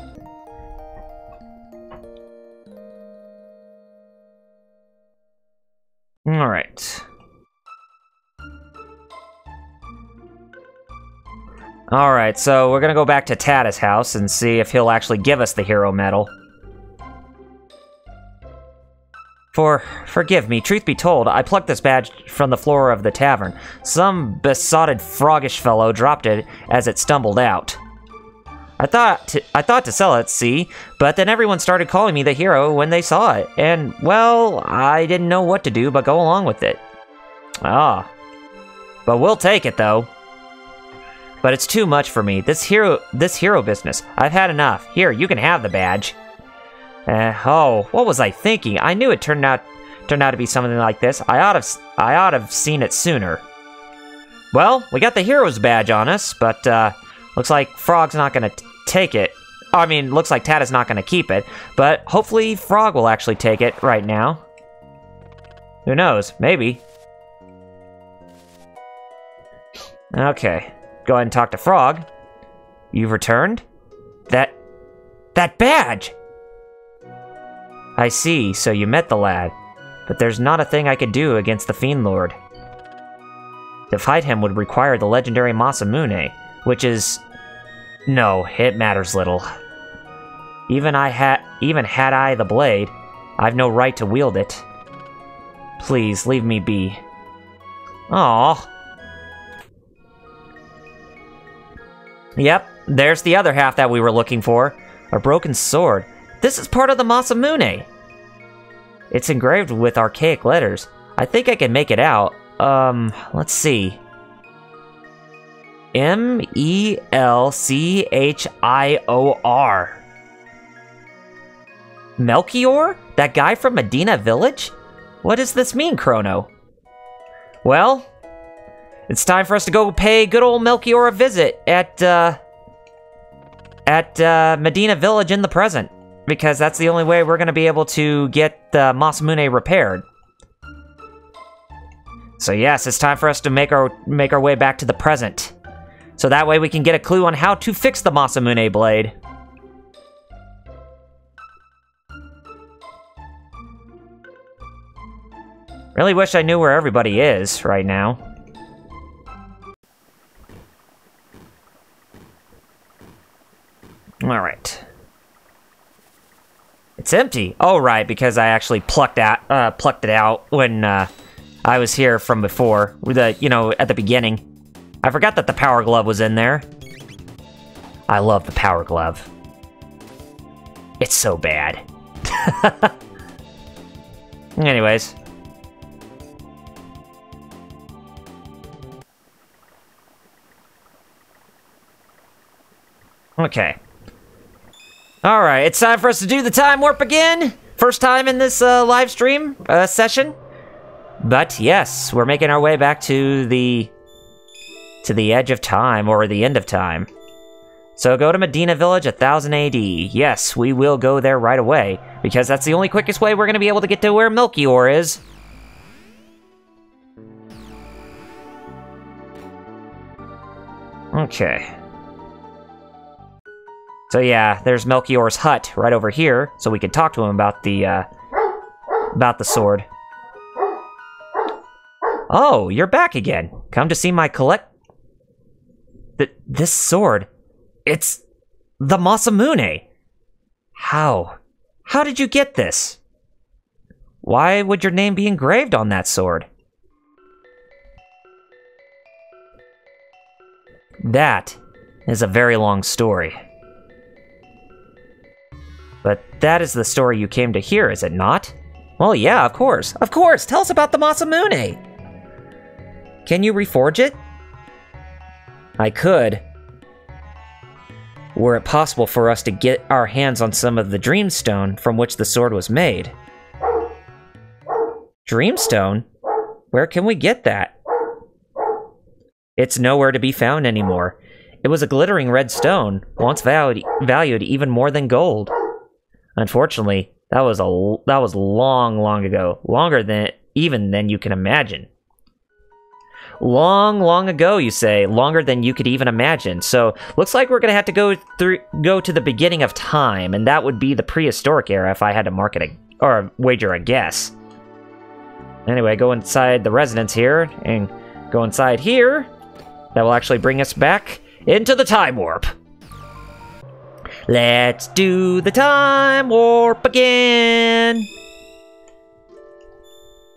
Alright. Alright, so we're gonna go back to Tada's house and see if he'll actually give us the hero medal. Forgive me, truth be told, I plucked this badge from the floor of the tavern. Some besotted froggish fellow dropped it as it stumbled out. I thought to sell it, see, but then everyone started calling me the hero when they saw it, and, well, I didn't know what to do but go along with it. Ah. But we'll take it, though. But it's too much for me, this hero business. I've had enough. Here, you can have the badge. Oh, what was I thinking? I knew it turned out to be something like this. I ought have seen it sooner. Well, we got the hero's badge on us, but looks like Frog's not gonna take it. I mean, looks like Tada's not gonna keep it, but hopefully Frog will actually take it right now. Who knows? Maybe. Okay, go ahead and talk to Frog. You've returned? That badge! I see, so you met the lad. But there's not a thing I could do against the Fiend Lord. To fight him would require the legendary Masamune, which is... No, it matters little. Even had I the blade, I've no right to wield it. Please, leave me be. Aww. Yep, there's the other half that we were looking for. A broken sword. This is part of the Masamune! It's engraved with archaic letters. I think I can make it out. Let's see. M-E-L-C-H-I-O-R. Melchior? That guy from Medina Village? What does this mean, Chrono? Well, it's time for us to go pay good old Melchior a visit at Medina Village in the present. Because that's the only way we're going to be able to get the Masamune repaired. So yes, it's time for us to make our way back to the present. So that way we can get a clue on how to fix the Masamune blade. Really wish I knew where everybody is right now. Alright. It's empty. Oh, right, because I actually plucked it out when I was here from before, at the beginning. I forgot that the power glove was in there. I love the power glove. It's so bad. Anyways. Okay. Alright, it's time for us to do the time warp again! First time in this live stream session. But yes, we're making our way back to the edge of time, or the end of time. So go to Medina Village 1000 AD. Yes, we will go there right away, because that's the only quickest way we're going to be able to get to where Melchior is. Okay. So yeah, there's Melchior's hut right over here, so we can talk to him about the sword. Oh, you're back again. Come to see my this sword. It's the Masamune. How? How did you get this? Why would your name be engraved on that sword? That is a very long story. But that is the story you came to hear, is it not? Well, yeah, of course. Of course! Tell us about the Masamune! Can you reforge it? I could. Were it possible for us to get our hands on some of the Dreamstone from which the sword was made. Dreamstone? Where can we get that? It's nowhere to be found anymore. It was a glittering red stone, once valued even more than gold. Unfortunately, that was long ago. Longer than you can imagine. Long ago, you say. Longer than you could even imagine. So, looks like we're gonna have to go to the beginning of time, and that would be the prehistoric era if I had to wager a guess. Anyway, go inside the residence here, and go inside here. That will actually bring us back into the time warp. Let's do the time warp again.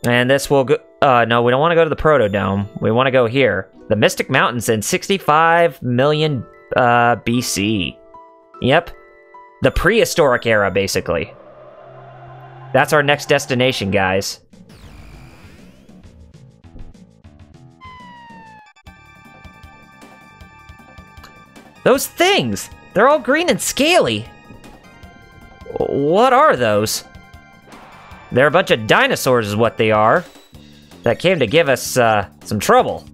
And this will go... no, we don't want to go to the Proto-Dome. We want to go here. The Mystic Mountains in 65 million BC. Yep. The prehistoric era, basically. That's our next destination, guys. Those things! They're all green and scaly! What are those? They're a bunch of dinosaurs is what they are. That came to give us, some trouble.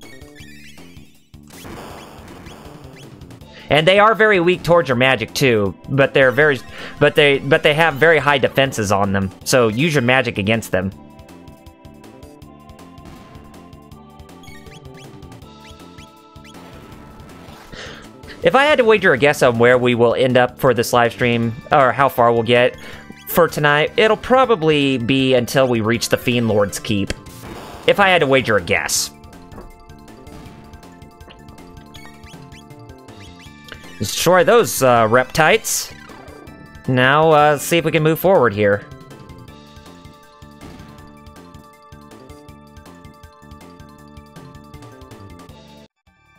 And they are very weak towards your magic too, but they have very high defenses on them, so use your magic against them. If I had to wager a guess on where we will end up for this live stream, or how far we'll get for tonight, it'll probably be until we reach the Fiend Lord's Keep. If I had to wager a guess. Destroy those, reptites. Now, let's see if we can move forward here.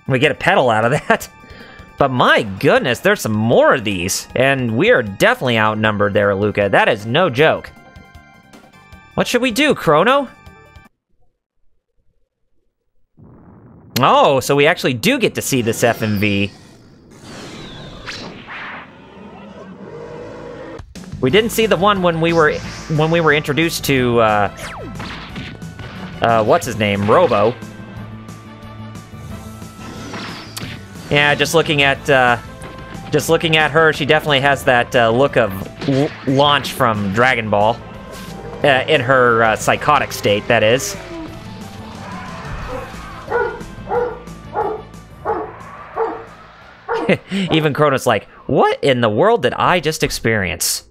We get a pedal out of that. But my goodness, there's some more of these. And we are definitely outnumbered there, Luca. That is no joke. What should we do, Chrono? Oh, so we actually do get to see this FMV. We didn't see the one when we were introduced to what's his name, Robo. Yeah, just looking at her, she definitely has that look of Launch from Dragon Ball in her psychotic state. That is. Even Chrono's like, what in the world did I just experience?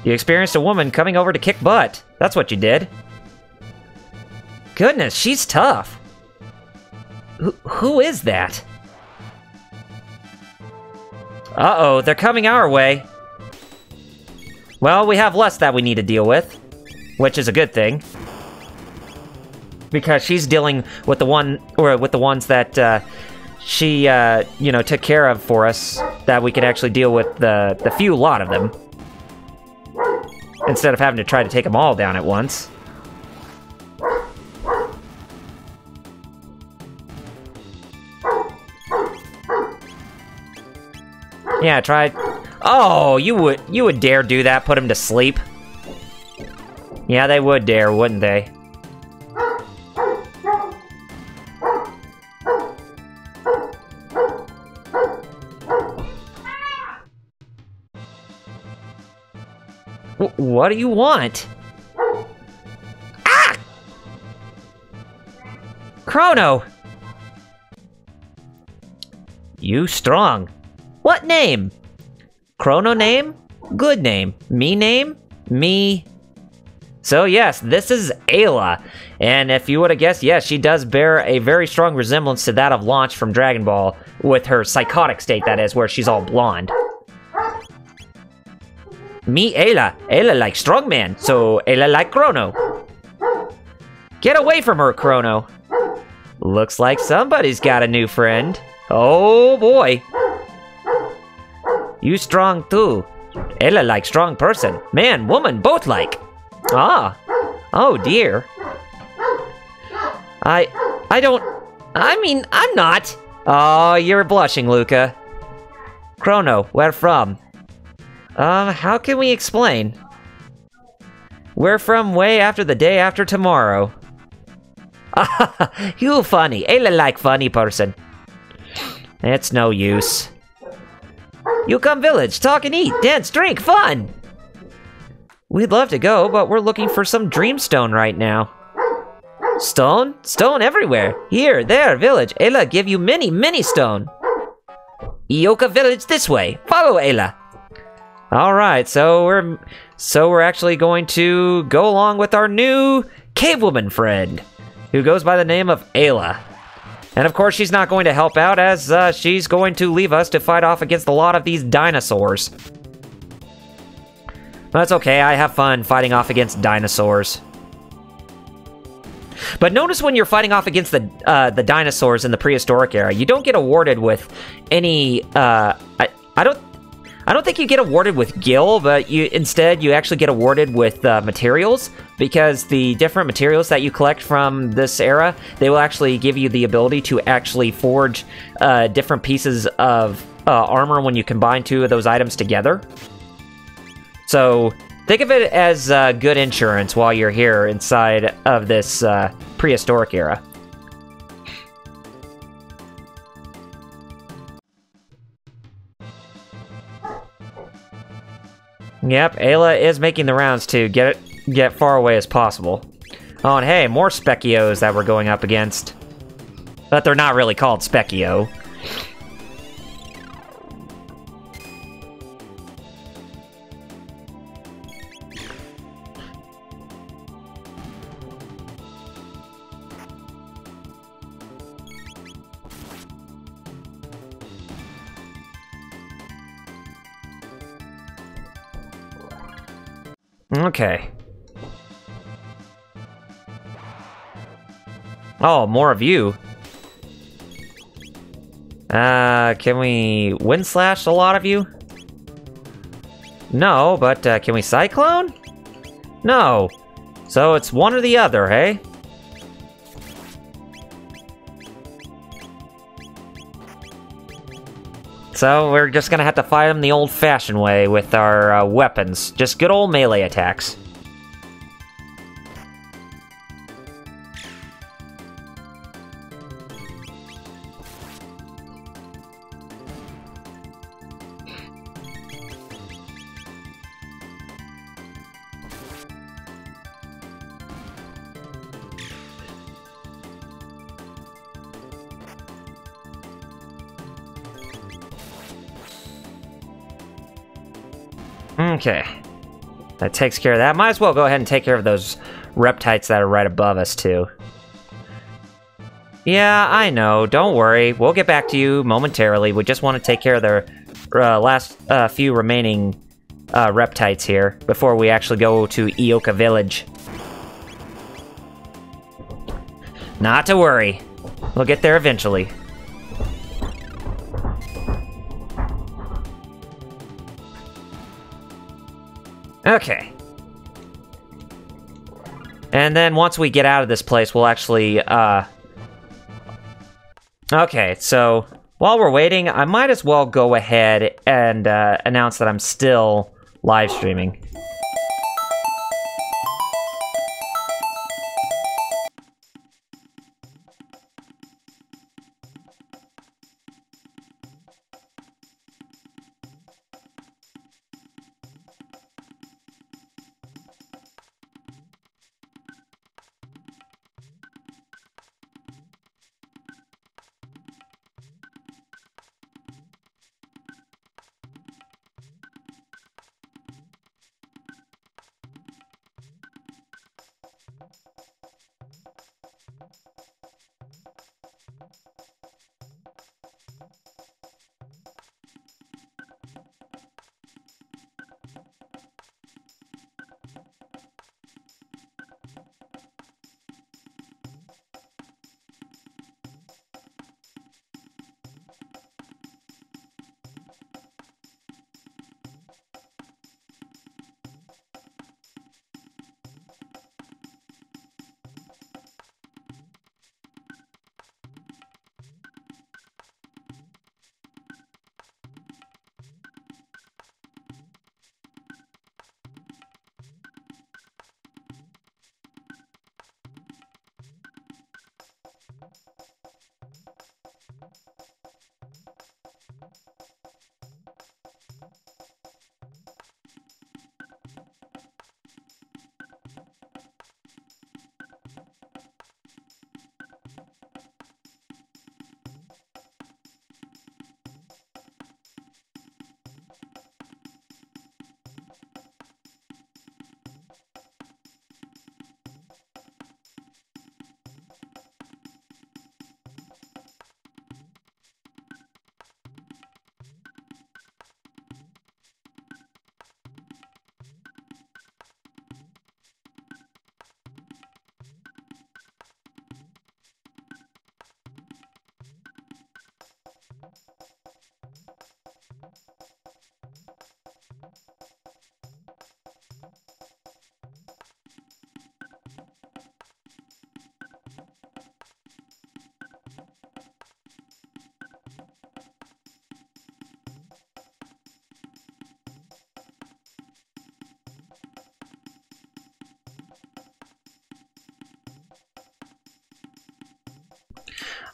You experienced a woman coming over to kick butt. That's what you did. Goodness, she's tough. Who is that? Uh-oh, they're coming our way. Well, we have less that we need to deal with, which is a good thing. Because she's dealing with the ones that she you know, took care of for us, that we could actually deal with the few lot of them. Instead of having to try to take them all down at once. Yeah, try... Oh, you would dare do that, put him to sleep? Yeah, they would dare, wouldn't they? What do you want? Ah! Chrono! You strong. What name? Chrono name? Good name. Me name? Me. So yes, this is Ayla. And if you would have guessed, yes, she does bear a very strong resemblance to that of Launch from Dragon Ball, with her psychotic state, that is, where she's all blonde. Me Ayla. Ayla like strongman, so Ayla like Chrono. Get away from her, Chrono. Looks like somebody's got a new friend. Oh boy. You strong too. Ella like strong person. Man, woman, both like. Ah. Oh dear. I'm not. Oh, you're blushing, Luca. Chrono, where from? How can we explain? We're from way after the day after tomorrow. You funny. Ella like funny person. It's no use. You come village, talk and eat, dance, drink, fun! We'd love to go, but we're looking for some dreamstone right now. Stone? Stone everywhere. Here, there, village. Ella give you many stone. Ioka village this way. Follow Ella. Alright, so we're actually going to go along with our new cave woman friend, who goes by the name of Ayla. And of course, she's not going to help out, as she's going to leave us to fight off against a lot of these dinosaurs. That's okay, I have fun fighting off against dinosaurs. But notice when you're fighting off against the dinosaurs in the prehistoric era, you don't get awarded with any, I don't think you get awarded with gil, but instead you actually get awarded with materials, because the different materials that you collect from this era, they will actually give you the ability to actually forge different pieces of armor when you combine two of those items together. So think of it as good insurance while you're here inside of this prehistoric era. Yep, Ayla is making the rounds to get far away as possible. Oh, and hey, more Spekios that we're going up against. But they're not really called Spekio. Okay. Oh, more of you. Can we wind slash a lot of you? No, but can we cyclone? No. So it's one or the other, hey? So we're just gonna have to fight them the old-fashioned way with our weapons. Just good old melee attacks. Okay. That takes care of that. Might as well go ahead and take care of those reptites that are right above us, too. Yeah, I know. Don't worry. We'll get back to you momentarily. We just want to take care of the last few remaining reptites here before we actually go to Ioka Village. Not to worry. We'll get there eventually. Okay. And then once we get out of this place, we'll actually, Okay, so while we're waiting, I might as well go ahead and announce that I'm still live streaming.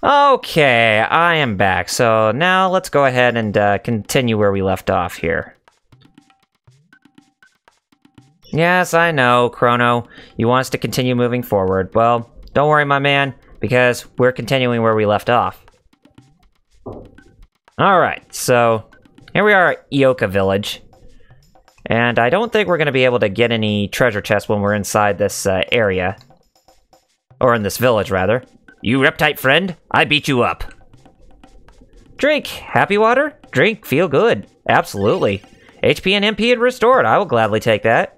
Okay, I am back. So now let's go ahead and continue where we left off here. Yes, I know, Chrono. You want us to continue moving forward. Well, don't worry, my man, because we're continuing where we left off. Alright, so here we are at Ioka Village. And I don't think we're going to be able to get any treasure chests when we're inside this area. Or in this village, rather. You reptite friend, I beat you up. Drink. Happy water? Drink. Feel good. Absolutely. HP and MP are restored. I will gladly take that.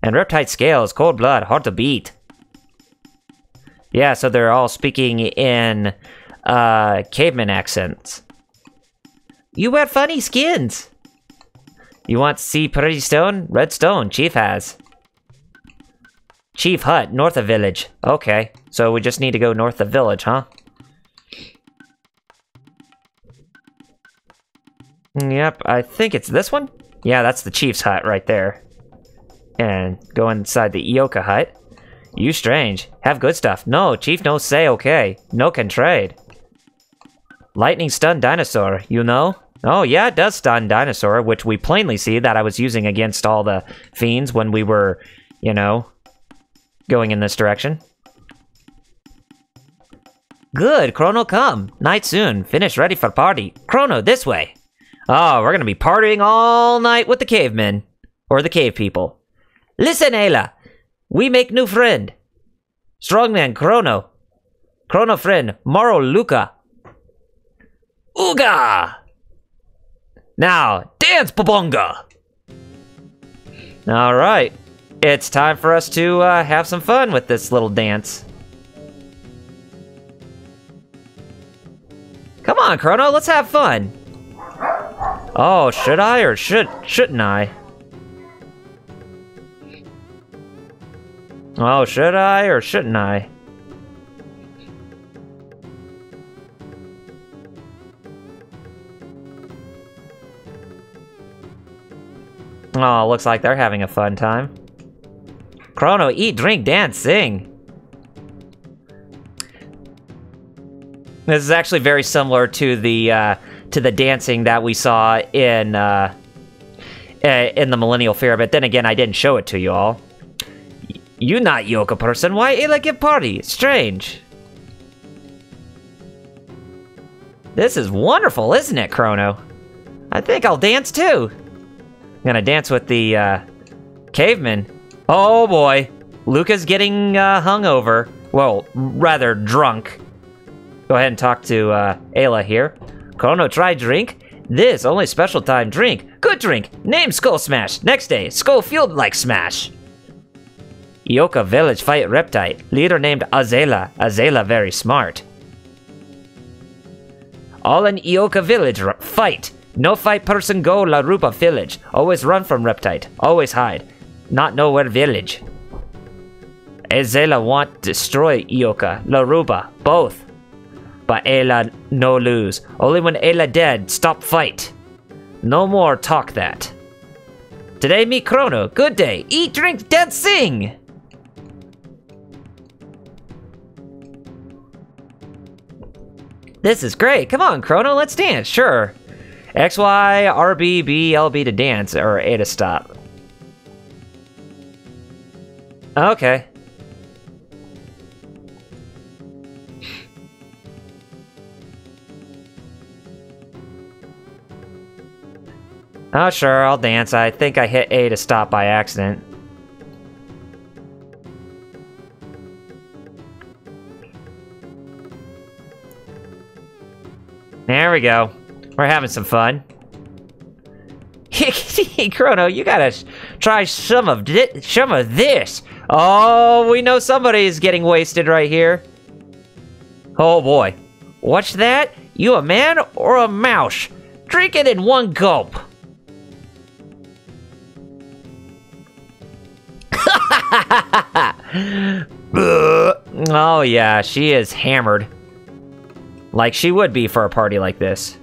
And reptite scales, cold blood, hard to beat. Yeah, so they're all speaking in caveman accents. You wear funny skins. You want to see pretty stone? Red stone, Chief has. Chief hut, north of village. Okay, so we just need to go north of village, huh? Yep, I think it's this one? Yeah, that's the chief's hut right there. And go inside the Ioka hut. You strange. Have good stuff. No, chief no say okay. No can trade. Lightning stun dinosaur, you know? Oh yeah, it does stun dinosaur, which we plainly see that I was using against all the fiends when we were, you know, going in this direction. Good, Chrono come. Night soon. Finish ready for party. Chrono, this way. Oh, we're gonna be partying all night with the cavemen. Or the cave people. Listen, Ayla. We make new friend. Strongman Chrono. Chrono friend, Maro Luca. Ooga! Now, dance, Babonga! Alright. It's time for us to have some fun with this little dance. Come on, Chrono, let's have fun. Oh, should I or shouldn't I? Oh, should I or shouldn't I? Oh, looks like they're having a fun time. Chrono, eat, drink, dance, sing. This is actually very similar to the dancing that we saw in the Millennial Fair, but then again, I didn't show it to you all. You not Ioka person, why Ayla give party? Strange. This is wonderful, isn't it, Chrono? I think I'll dance too. I'm gonna dance with the caveman. Oh boy, Luca's getting hungover. Well, rather drunk. Go ahead and talk to Ayla here. Chrono, try drink. This only special time drink. Good drink. Name Skull Smash. Next day, Skull Field like Smash. Ioka Village fight Reptite. Leader named Azela. Azela very smart. All in Ioka Village fight. No fight person go La Rupa Village. Always run from Reptite. Always hide. Not nowhere village. Azela want destroy Ioka, La Rupa, both. But Ayla no lose. Only when Ayla dead, stop fight. No more talk that. Today meet Chrono. Good day. Eat, drink, dance, sing. This is great. Come on, Chrono, let's dance. Sure. X, Y, R, B, B, L, B to dance, or A to stop. Okay. Oh, sure, I'll dance. I think I hit A to stop by accident. There we go. We're having some fun. Chrono, you gotta try some of this. Oh, we know somebody's getting wasted right here. Oh boy. What's that? You a man or a mouse? Drink it in one gulp. Oh yeah, she is hammered. Like she would be for a party like this.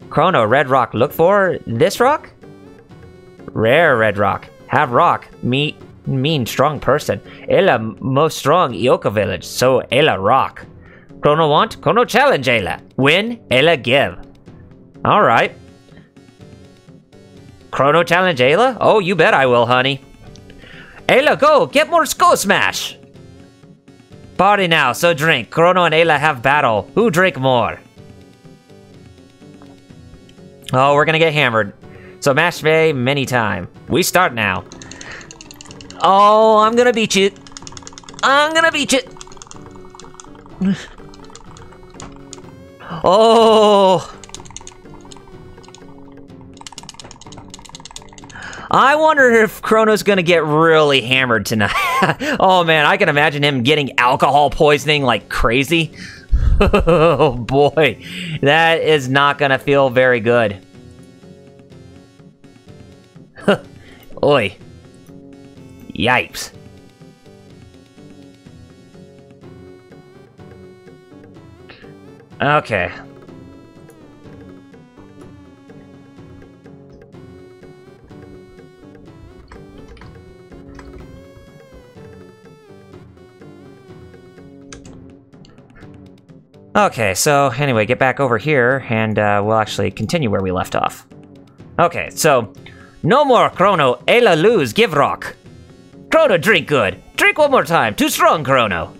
Chrono, red rock. Look for this rock? Rare red rock. Have rock. Meet mean strong person. Ayla most strong Ioka village, so Ayla rock. Chrono want? Chrono challenge Ayla. Win, Ayla give. Alright. Chrono challenge Ayla? Oh, you bet I will, honey. Ayla, go! Get more Skull Smash! Party now, so drink. Chrono and Ayla have battle. Who drink more? Oh, we're gonna get hammered. So match bay many time. We start now. Oh, I'm gonna beat you. I'm gonna beat you. Oh. I wonder if Chrono's gonna get really hammered tonight. Oh man, I can imagine him getting alcohol poisoning like crazy. Oh boy, that is not gonna feel very good. Oi. Yipes. Okay. Okay, so anyway, get back over here, and we'll actually continue where we left off. Okay, so, no more Chrono, Ayla lose, give rock. Chrono drink good. Drink one more time, too strong, Chrono.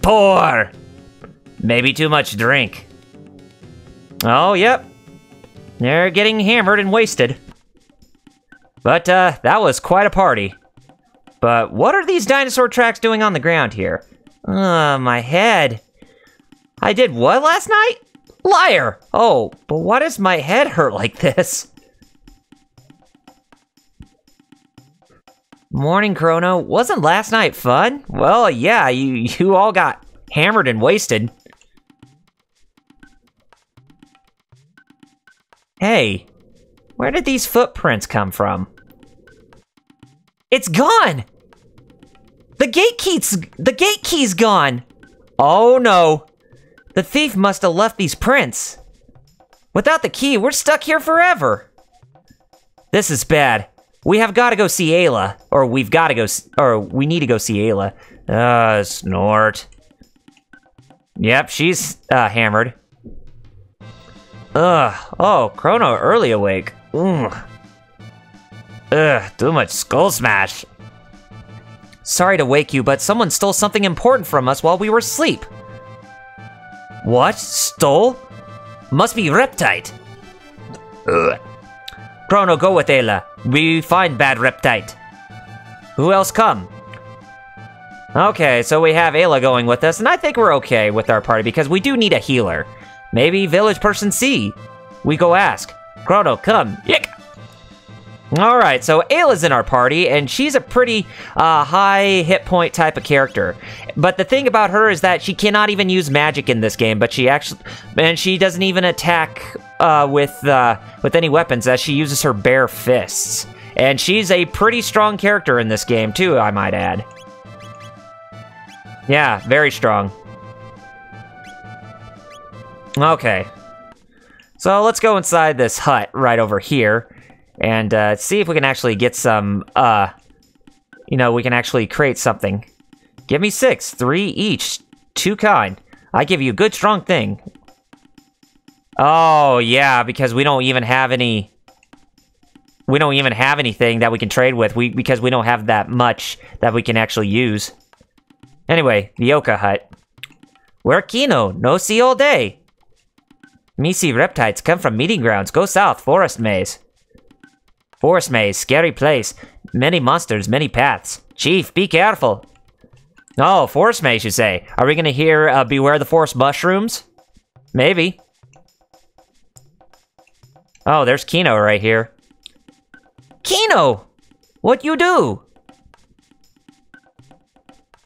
Pour. Maybe too much drink. Oh, yep. They're getting hammered and wasted. But, that was quite a party. But what are these dinosaur tracks doing on the ground here? My head. I did what last night? Liar! Oh, but why does my head hurt like this? Morning, Chrono. Wasn't last night fun? Well, yeah, you all got hammered and wasted. Hey, where did these footprints come from? It's gone! The gate key's gone! Oh no! The thief must have left these prints. Without the key, we're stuck here forever. This is bad. We have got to go see Ayla. Or we need to go see Ayla. Snort. Yep, she's, hammered. Oh, Chrono early awake. Too much Skull Smash. Sorry to wake you, but someone stole something important from us while we were asleep. What? Stole? Must be Reptite. Chrono, go with Ayla. We find bad Reptite. Who else come? Okay, so we have Ayla going with us, and I think we're okay with our party because we do need a healer. Maybe Village Person C. We go ask. Chrono, come. Yick! Alright, so Ayla's in our party, and she's a pretty high hit point type of character. But the thing about her is that she cannot even use magic in this game, but she doesn't even attack with any weapons, as she uses her bare fists. And she's a pretty strong character in this game, too, I might add. Yeah, very strong. Okay. So let's go inside this hut right over here. And see if we can actually get some, we can actually create something. Give me 6, 3 each, 2 kind. I give you a good strong thing. Oh, yeah, because we don't even have any... We don't even have anything that we can trade with, because we don't have that much that we can actually use. Anyway, the Yoka hut. Where Kino? No see all day. Me see reptiles come from meeting grounds. Go south, forest maze. Forest maze, scary place. Many monsters, many paths. Chief, be careful. Oh, forest maze, you say. Are we gonna hear beware the forest mushrooms? Maybe. Oh, there's Kino right here. Kino! What you do?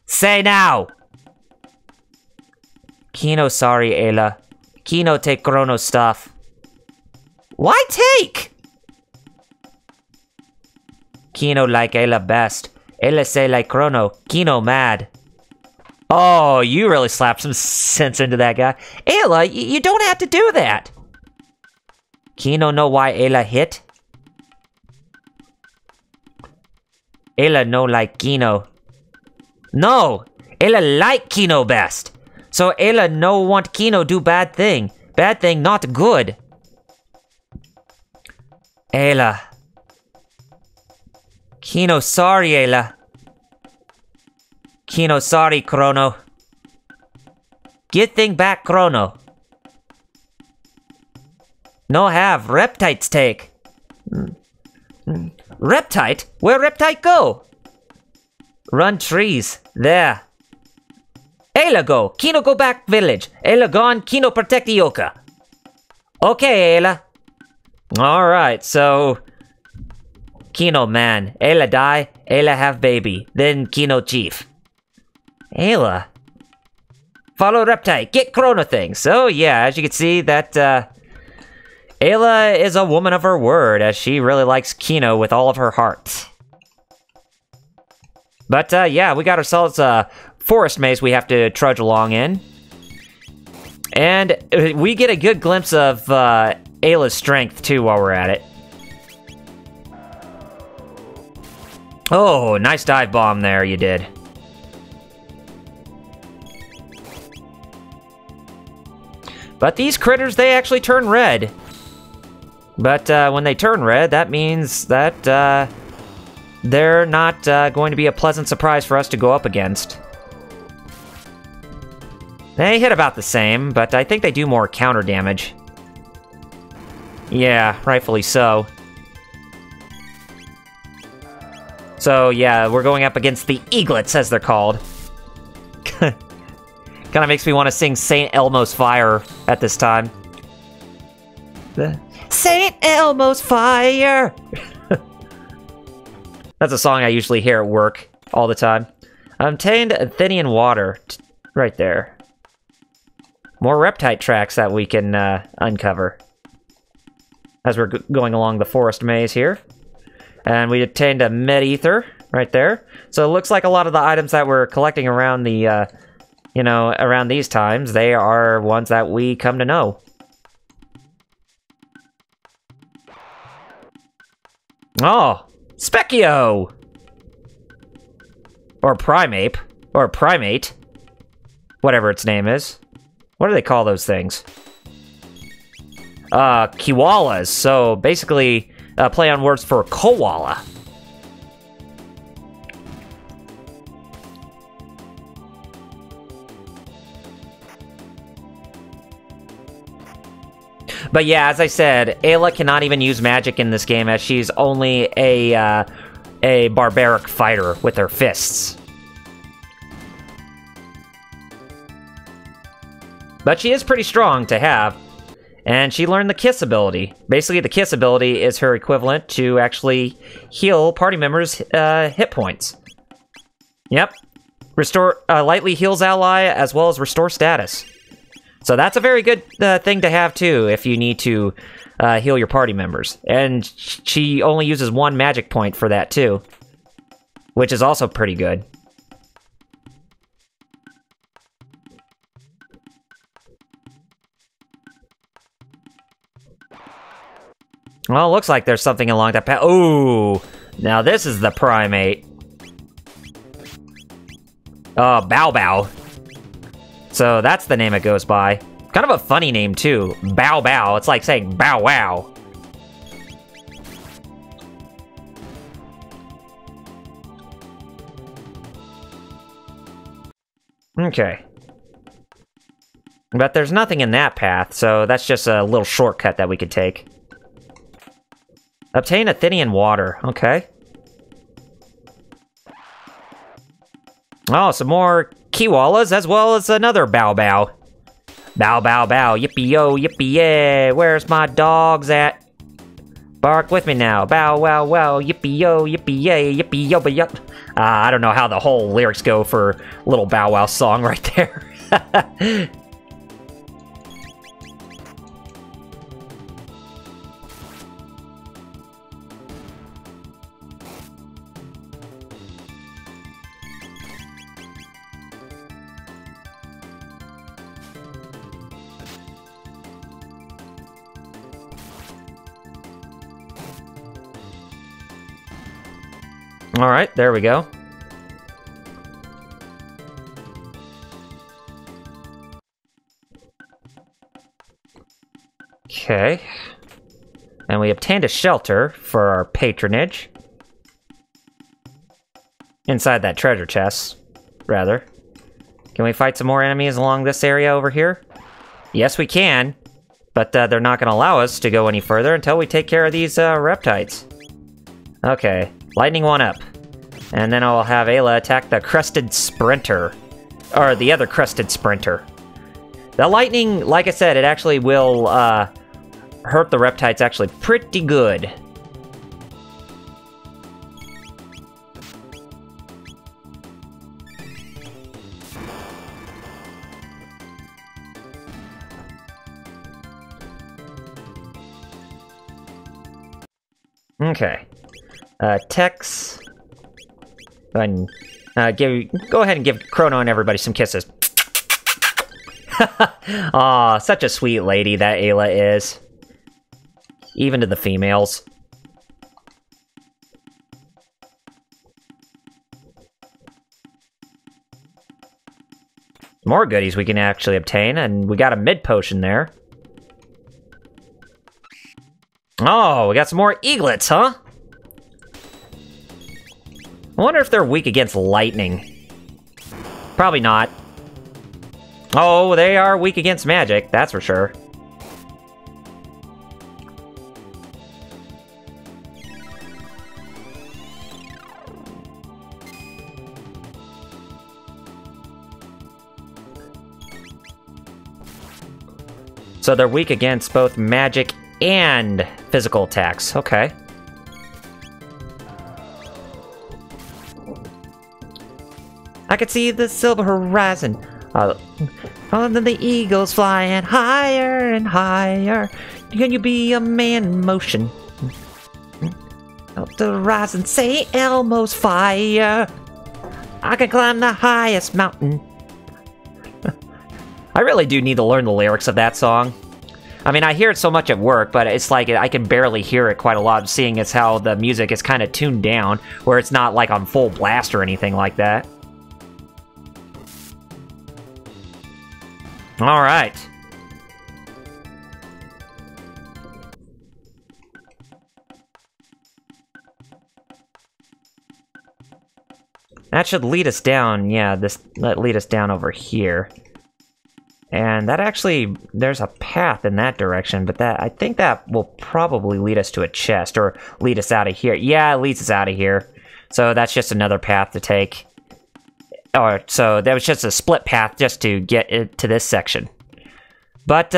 Say now! Kino sorry, Ayla. Kino take Chrono's stuff. Why take? Kino like Ayla best. Ayla say like Chrono. Kino mad. Oh, you really slapped some sense into that guy. Ayla, you don't have to do that. Kino know why Ayla hit? Ayla no like Kino. No! Ayla like Kino best. So Ayla no want Kino do bad thing. Bad thing not good. Ayla. Kino sorry, Ayla. Kino sorry, Chrono. Get thing back, Chrono. No have, Reptite's take. Reptite? Where Reptite go? Run trees. There. Ayla go. Kino go back village. Ayla gone. Kino protect Ioka. Okay, Ayla. Alright, so... Kino man. Ayla die. Ayla have baby. Then Kino chief. Ayla. Follow Reptite. Get Chrono thing. So, yeah, as you can see, that, Ayla is a woman of her word, as she really likes Kino with all of her heart. But, yeah, we got ourselves a forest maze we have to trudge along in. And we get a good glimpse of, Ayla's strength, too, while we're at it. Oh, nice dive bomb there, you did. But these critters, they actually turn red. But when they turn red, that means that they're not going to be a pleasant surprise for us to go up against. They hit about the same, but I think they do more counter damage. Yeah, rightfully so. So yeah, we're going up against the eaglets, as they're called. Kind of makes me want to sing St. Elmo's Fire at this time. St. Elmo's Fire! That's a song I usually hear at work all the time. Obtained Athenian water. Right there. More Reptite tracks that we can uncover. As we're going along the forest maze here. And we obtained a Med-Ether right there. So it looks like a lot of the items that we're collecting around the, you know, around these times, they are ones that we come to know. Oh, Specchio! Or Primeape. Or Primate. Whatever its name is. What do they call those things? Kiwalas. So basically, play on words for koala. But yeah, as I said, Ayla cannot even use magic in this game, as she's only a barbaric fighter with her fists. But she is pretty strong to have, and she learned the Kiss ability. Basically, the Kiss ability is her equivalent to actually heal party members' hit points. Yep. Restore, lightly heals ally, as well as restore status. So that's a very good thing to have, too, if you need to heal your party members. And she only uses one magic point for that, too. Which is also pretty good. Well, it looks like there's something along that path. Ooh! Now this is the primate. Bow Bow. So that's the name it goes by. Kind of a funny name, too. Bow Bow. It's like saying Bow Wow. Okay. But there's nothing in that path, so that's just a little shortcut that we could take. Obtain Athenian water. Okay. Oh, some more Kiwalas, as well as another Bow Bow. Bow Bow Bow, yippee-yo, yippee-yay, where's my dogs at? Bark with me now, bow wow wow, yippee-yo, yippee-yay, yippee-yo-ba-yup. I don't know how the whole lyrics go for Little Bow Wow song right there. Alright, there we go. Okay. And we obtained a shelter for our patronage. Inside that treasure chest, rather. Can we fight some more enemies along this area over here? Yes, we can. But they're not going to allow us to go any further until we take care of these reptites. Okay, lightning one up. And then I'll have Ayla attack the Crusted Sprinter. Or the other Crusted Sprinter. The lightning, like I said, it actually will hurt the reptites actually pretty good. Okay. Tex. Go ahead and give Chrono and everybody some kisses. Aw, such a sweet lady that Ayla is. Even to the females. More goodies we can actually obtain, and we got a mid potion there. Oh, we got some more eaglets, huh? I wonder if they're weak against lightning. Probably not. Oh, they are weak against magic, that's for sure. So they're weak against both magic and physical attacks. Okay. I could see the silver horizon. And then the eagles flying higher and higher. Can you be a man in motion? Up the horizon, say Elmo's fire. I can climb the highest mountain. I really do need to learn the lyrics of that song. I mean, I hear it so much at work, but it's like I can barely hear it quite a lot, seeing as how the music is kind of tuned down, where it's not like on full blast or anything like that. Alright. That should lead us down, yeah, that lead us down over here. And that actually, there's a path in that direction, but I think that will probably lead us to a chest, or lead us out of here. Yeah, it leads us out of here. So that's just another path to take. Or, so that was just a split path just to get it to this section. But,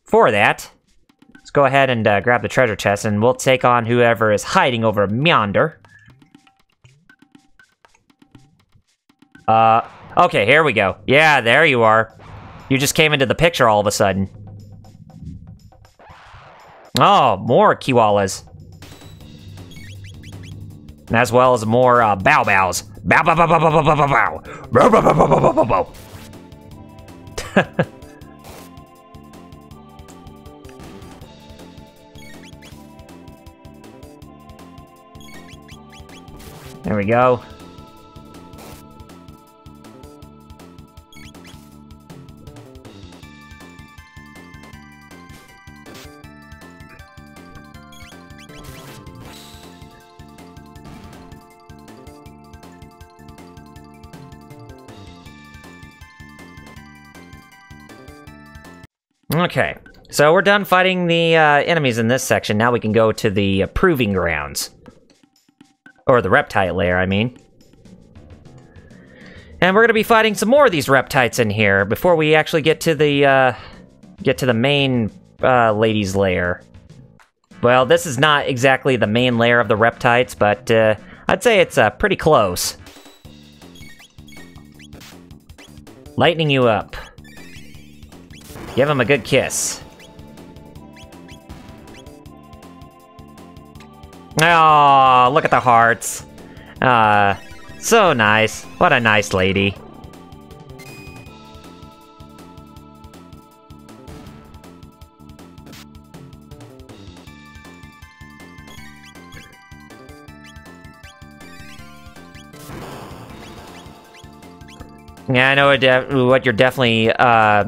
for that, let's go ahead and grab the treasure chest, and we'll take on whoever is hiding over yonder. Okay, here we go. Yeah, there you are. You just came into the picture all of a sudden. Oh, more Kiwalas. As well as more bow bows. Bow bow bow bow bow bow bow bow. Bow bow bow bow bow bow bow. There we go. Okay, so we're done fighting the enemies in this section. Now we can go to the proving grounds. Or the reptile lair, I mean. And we're going to be fighting some more of these reptites in here before we actually get to the main lady's lair. Well, this is not exactly the main lair of the reptites, but I'd say it's pretty close. Lightening you up. Give him a good kiss. Oh, look at the hearts. So nice. What a nice lady. Yeah, I know what you're definitely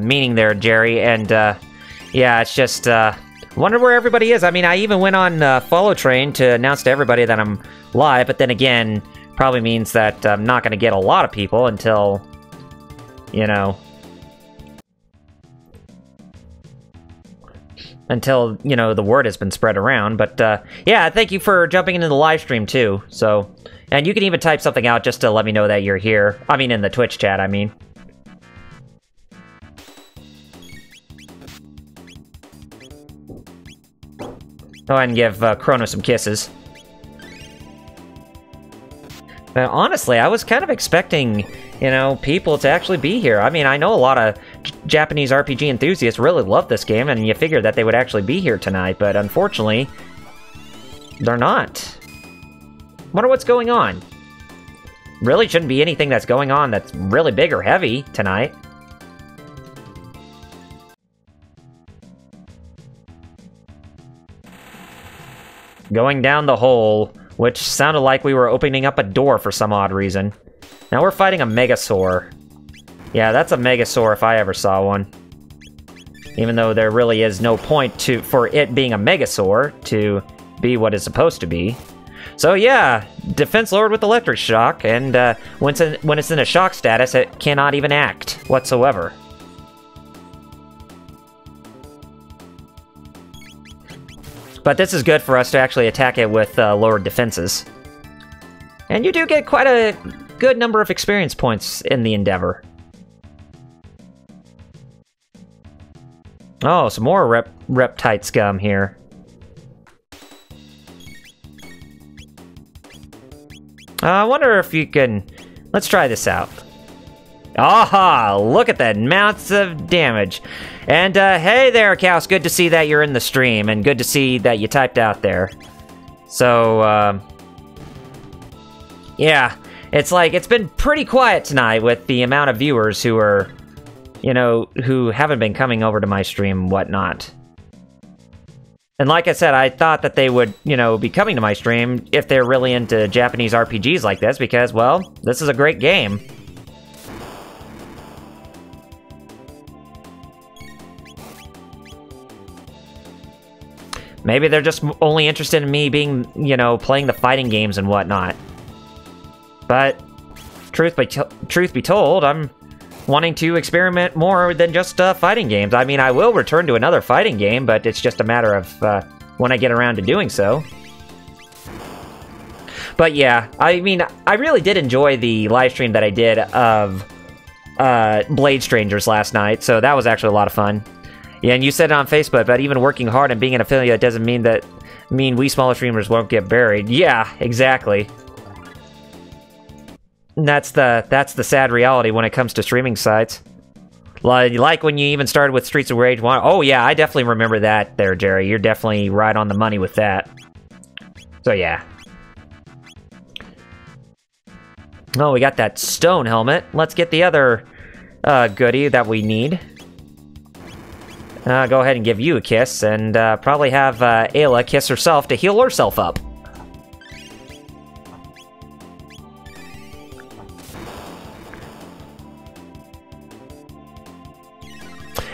meaning there, Jerry, and yeah, it's just wonder where everybody is. I mean, I even went on Follow Train to announce to everybody that I'm live, but then again, probably means that I'm not going to get a lot of people until, you know, the word has been spread around. But yeah, thank you for jumping into the live stream too. So, and you can even type something out just to let me know that you're here. I mean, in the Twitch chat, I mean. Go ahead and give Chrono some kisses. But honestly, I was kind of expecting, you know, people to actually be here. I mean, I know a lot of Japanese RPG enthusiasts really love this game, and you figured that they would actually be here tonight, but unfortunately, they're not. Wonder what's going on. Really shouldn't be anything that's going on that's really big or heavy tonight. Going down the hole, which sounded like we were opening up a door for some odd reason. Now we're fighting a Megasaur. Yeah, that's a Megasaur if I ever saw one. Even though there really is no point for it being a Megasaur to be what it's supposed to be. So yeah, Defense Lord with Electric Shock, and when it's in a shock status, it cannot even act whatsoever. But this is good for us to actually attack it with lowered defenses. And you do get quite a good number of experience points in the endeavor. Oh, some more Reptite scum here. I wonder if you can... Let's try this out. Aha! Look at that amounts of damage. And, hey there, Kaos. Good to see that you're in the stream, and good to see that you typed out there. So, yeah. It's like, it's been pretty quiet tonight with the amount of viewers who are, you know, who haven't been coming over to my stream and whatnot. And like I said, I thought that they would, you know, be coming to my stream if they're really into Japanese RPGs like this, because, well, this is a great game. Maybe they're just only interested in me being, you know, playing the fighting games and whatnot. But, truth be told, I'm wanting to experiment more than just fighting games. I mean, I will return to another fighting game, but it's just a matter of when I get around to doing so. But yeah, I mean, I really did enjoy the live stream that I did of Blade Strangers last night, so that was actually a lot of fun. Yeah, and you said it on Facebook, but even working hard and being an affiliate doesn't mean we smaller streamers won't get buried. Yeah, exactly. And that's the sad reality when it comes to streaming sites. Like when you even started with Streets of Rage 1. Oh yeah, I definitely remember that there, Jerry. You're definitely right on the money with that. So yeah. Oh, we got that stone helmet. Let's get the other goodie that we need. Go ahead and give you a kiss, and probably have Ayla kiss herself to heal herself up.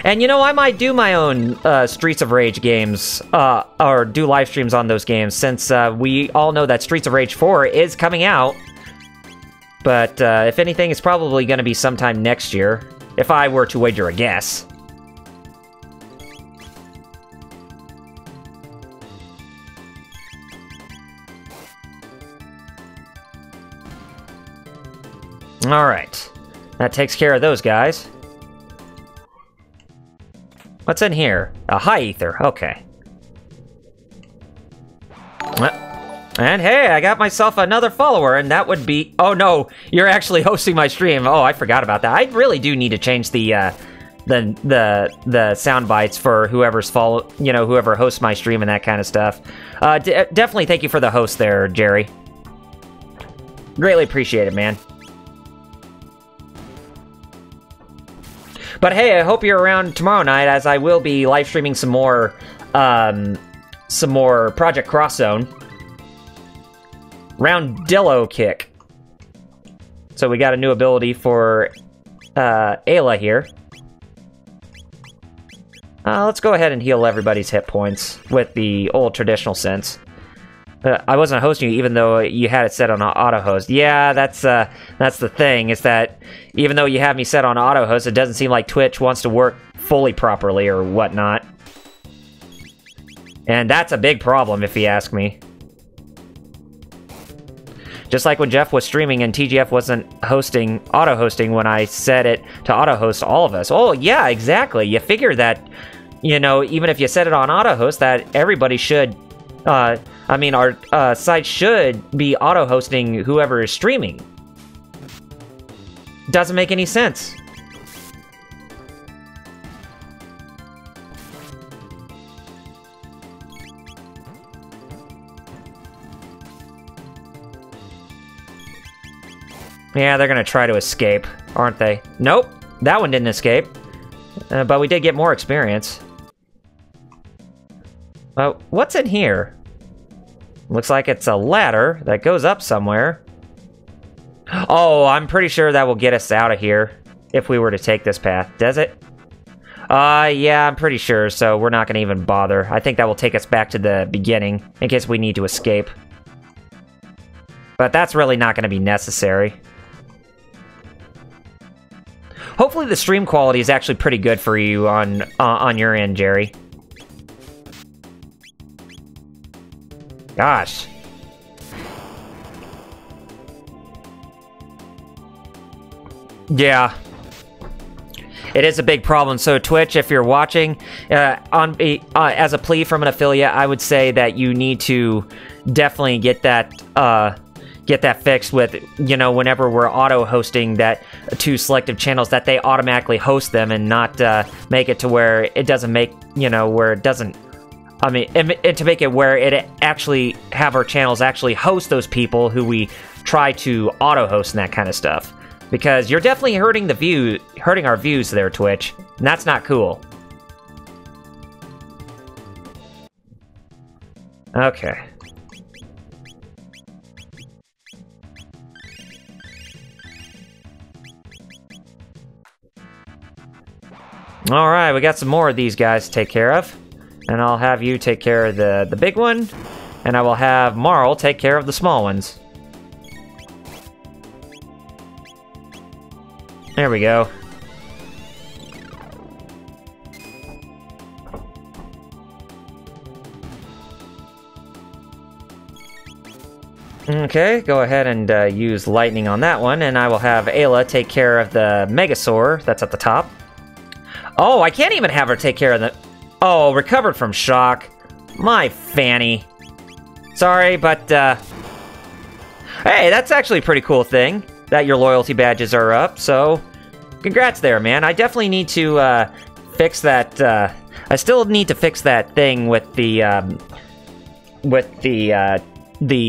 And you know, I might do my own Streets of Rage games, or do live streams on those games, since we all know that Streets of Rage 4 is coming out. But if anything, it's probably going to be sometime next year, if I were to wager a guess. Alright. That takes care of those guys. What's in here? A high ether. Okay. And hey, I got myself another follower, and that would be... Oh no, you're actually hosting my stream. Oh, I forgot about that. I really do need to change the sound bites for whoever's whoever hosts my stream and that kind of stuff. Definitely thank you for the host there, Jerry. Greatly appreciate it, man. But hey, I hope you're around tomorrow night, as I will be live streaming some more Project Cross Zone. Roundillo Kick. So we got a new ability for Ayla here. Let's go ahead and heal everybody's hit points with the old traditional sense. I wasn't hosting you even though you had it set on auto-host. Yeah, that's the thing, is that even though you have me set on auto-host, it doesn't seem like Twitch wants to work fully properly or whatnot. And that's a big problem, if you ask me. Just like when Jeff was streaming and TGF wasn't auto-hosting when I set it to auto-host all of us. Oh, yeah, exactly. You figure that, you know, even if you set it on auto-host, that everybody should... I mean, our site should be auto-hosting whoever is streaming. Doesn't make any sense. Yeah, they're gonna try to escape, aren't they? Nope, that one didn't escape. But we did get more experience. What's in here? Looks like it's a ladder that goes up somewhere. Oh, I'm pretty sure that will get us out of here if we were to take this path. Does it? Yeah, I'm pretty sure, so we're not gonna even bother. I think that will take us back to the beginning in case we need to escape. But that's really not gonna be necessary. Hopefully the stream quality is actually pretty good for you on your end, Jerry. Gosh. Yeah. It is a big problem. So Twitch, if you're watching, as a plea from an affiliate, I would say that you need to definitely get that fixed with, you know, whenever we're auto-hosting that to selective channels, that they automatically host them and not make it to where it doesn't make, you know, where it doesn't, I mean, and to make it where it actually have our channels actually host those people who we try to auto-host and that kind of stuff. Because you're definitely hurting our views there, Twitch, and that's not cool. Okay. Alright, we got some more of these guys to take care of. And I'll have you take care of the big one. And I will have Marl take care of the small ones. There we go. Okay, go ahead and use lightning on that one, and I will have Ayla take care of the Megasaur that's at the top. Oh, I can't even have her take care of the... Oh, recovered from shock. My fanny. Sorry, but, hey, that's actually a pretty cool thing, that your loyalty badges are up, so... Congrats there, man. I definitely need to, fix that, I still need to fix that thing with the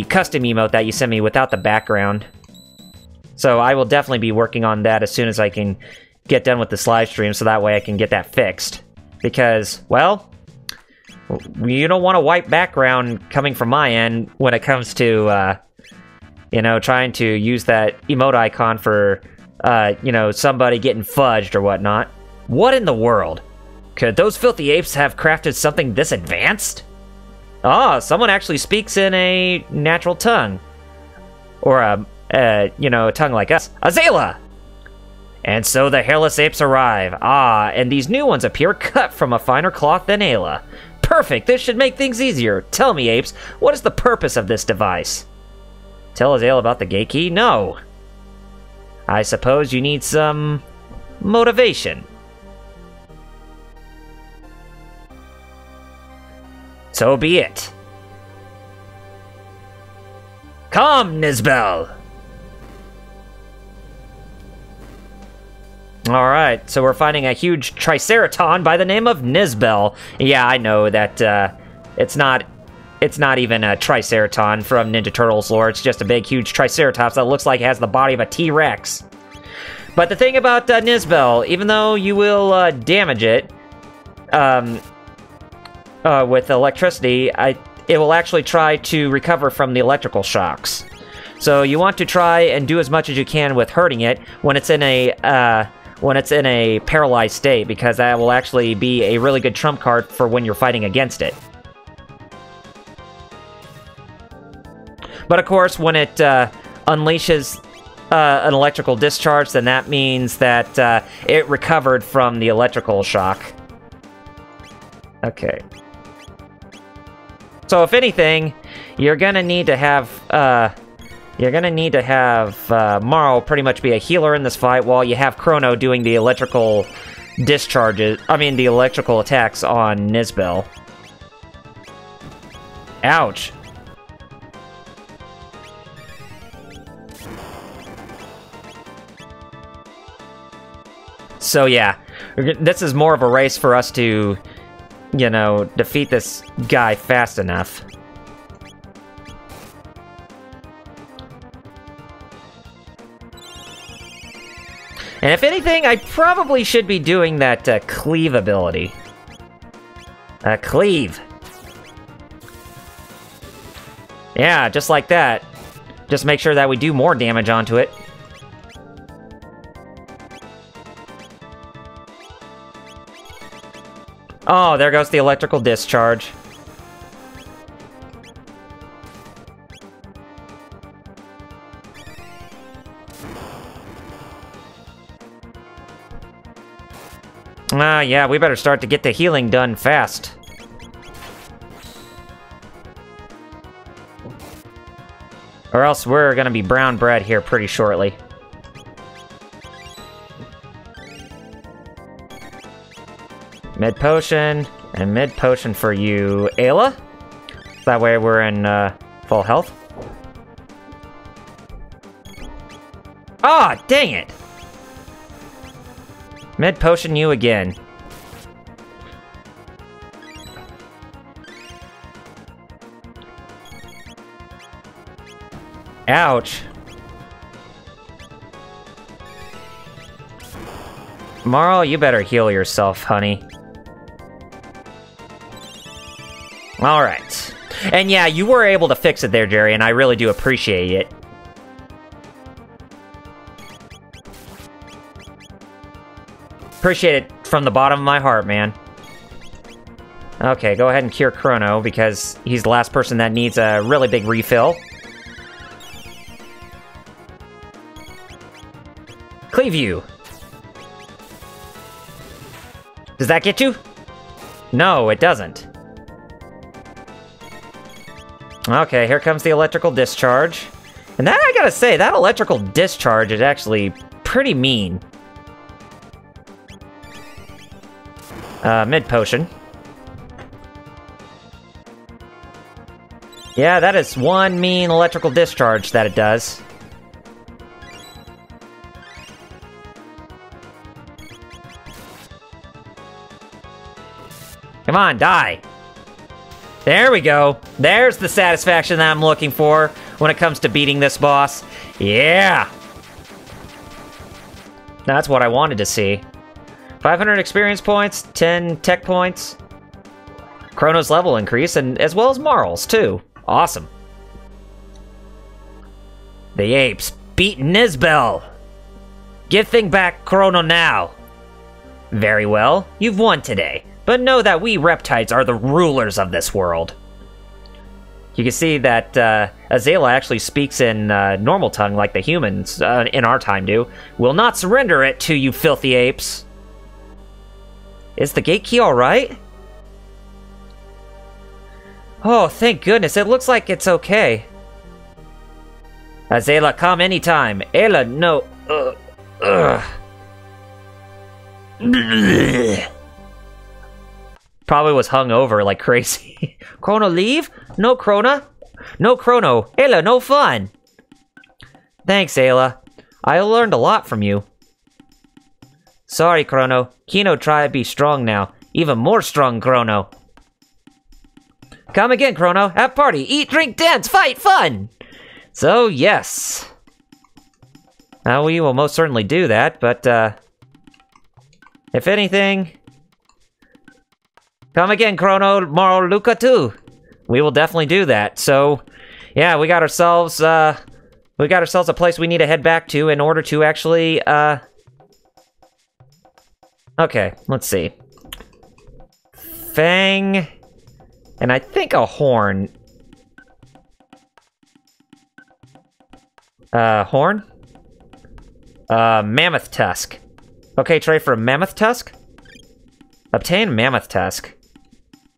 custom emote that you sent me without the background. So I will definitely be working on that as soon as I can get done with this live stream, so that way I can get that fixed. Because, well, you don't want a white background coming from my end when it comes to, you know, trying to use that emote icon for, you know, somebody getting fudged or whatnot. What in the world? Could those filthy apes have crafted something this advanced? Ah, someone actually speaks in a natural tongue. Or you know, a tongue like us. Azalea! And so the hairless apes arrive. Ah, and these new ones appear cut from a finer cloth than Ayla. Perfect, this should make things easier. Tell me, apes, what is the purpose of this device? Tell Azalea about the gate key? No. I suppose you need some... motivation. So be it. Come, Nizbel! Alright, so we're finding a huge Triceraton by the name of Nizbel. Yeah, I know that, it's not even a Triceraton from Ninja Turtles lore, it's just a big, huge Triceratops that looks like it has the body of a T-Rex. But the thing about Nizbel, even though you will damage it with electricity, it will actually try to recover from the electrical shocks. So you want to try and do as much as you can with hurting it when it's in a when it's in a paralyzed state, because that will actually be a really good trump card for when you're fighting against it. But of course, when it unleashes an electrical discharge, then that means that it recovered from the electrical shock. Okay. So if anything, you're gonna need to have Marl pretty much be a healer in this fight, while you have Chrono doing the electrical discharges. I mean, the electrical attacks on Nizbel. Ouch. So yeah, this is more of a race for us to, you know, defeat this guy fast enough. And if anything, I probably should be doing that cleave ability. Cleave. Yeah, just like that. Just make sure that we do more damage onto it. Oh, there goes the electrical discharge. Yeah, we better start to get the healing done fast. Or else we're gonna be brown bread here pretty shortly. Mid potion, and mid potion for you, Ayla. That way we're in full health. Ah, dang it! Mid potion you again. Ouch. Marl, you better heal yourself, honey. Alright. And yeah, you were able to fix it there, Jerry, and I really do appreciate it. Appreciate it from the bottom of my heart, man. Okay, go ahead and cure Chrono, because he's the last person that needs a really big refill. Cleave you. Does that get you? No, it doesn't. Okay, here comes the electrical discharge. And that, I gotta say, that electrical discharge is actually pretty mean. Mid potion. Yeah, that is one mean electrical discharge that it does. Come on, die! There we go. There's the satisfaction that I'm looking for when it comes to beating this boss. Yeah! That's what I wanted to see. 500 experience points, 10 tech points. Chrono's level increase, and as well as Marl's, too. Awesome. The apes beat Nizbel. Give thing back Chrono now. Very well, you've won today. But know that we reptiles are the rulers of this world. You can see that Azela actually speaks in normal tongue like the humans in our time do. Will not surrender it to you filthy apes. Is the gate key alright? Oh, thank goodness. It looks like it's okay. Azela, come anytime. Ayla, no. Probably was hung over like crazy. Chrono, leave? No, Chrono. No, Chrono. Ayla, no fun. Thanks, Ayla. I learned a lot from you. Sorry, Chrono. Kino try to be strong now. Even more strong, Chrono. Come again, Chrono. Have party. Eat, drink, dance, fight, fun! So, yes. We will most certainly do that, but, if anything... Come again, Chrono, Marl, Luca, too. We will definitely do that. So, yeah, we got ourselves a place we need to head back to in order to actually, Okay, let's see. Fang, and I think a horn. Horn? Mammoth tusk. Okay, trade for a mammoth tusk? Obtain mammoth tusk.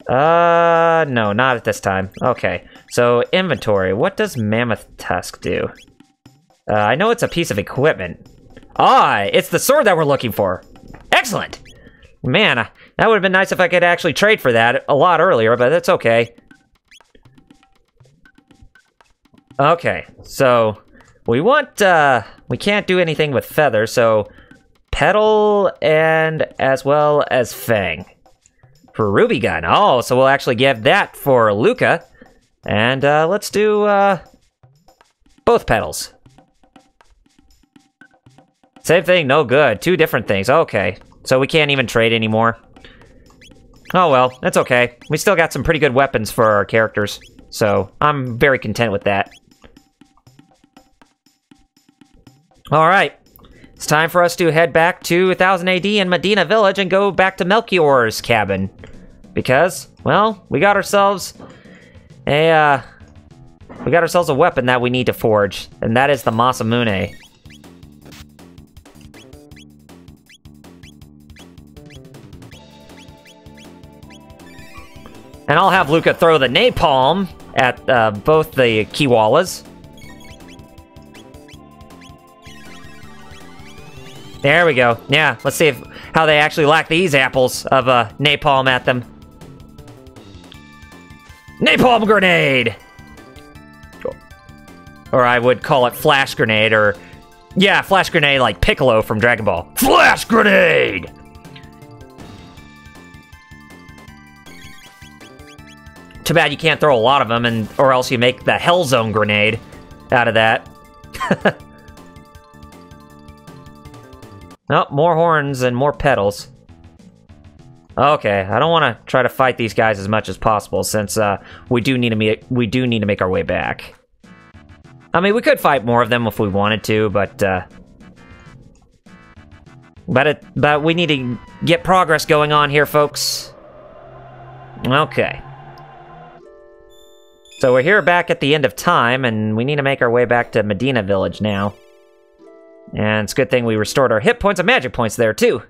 No, not at this time. Okay, so inventory. What does mammoth tusk do? I know it's a piece of equipment. Ah, it's the sword that we're looking for. Excellent! Man, that would have been nice if I could actually trade for that a lot earlier, but that's okay. Okay, so we want, we can't do anything with feather, so petal and as well as fang. For Ruby Gun. Oh, so we'll actually give that for Luca. And let's do both petals. Same thing, no good. Two different things. Okay. So we can't even trade anymore. Oh well, that's okay. We still got some pretty good weapons for our characters. So I'm very content with that. Alright. It's time for us to head back to 1000 AD in Medina Village and go back to Melchior's cabin. Because, well, we got ourselves a weapon that we need to forge, and that is the Masamune. And I'll have Luca throw the napalm at both the Kiwalas. There we go. Yeah, let's see how they actually lack these apples of napalm at them. Napalm grenade! Or I would call it flash grenade, or... yeah, flash grenade like Piccolo from Dragon Ball. Flash grenade! Too bad you can't throw a lot of them, or else you make the Hellzone grenade out of that. Oh, more horns and more petals. Okay, I don't want to try to fight these guys as much as possible, since we do need to make our way back. I mean, we could fight more of them if we wanted to, but we need to get progress going on here, folks. Okay. So we're here back at the end of time, and we need to make our way back to Medina Village now. And it's a good thing we restored our hit points and magic points there, too.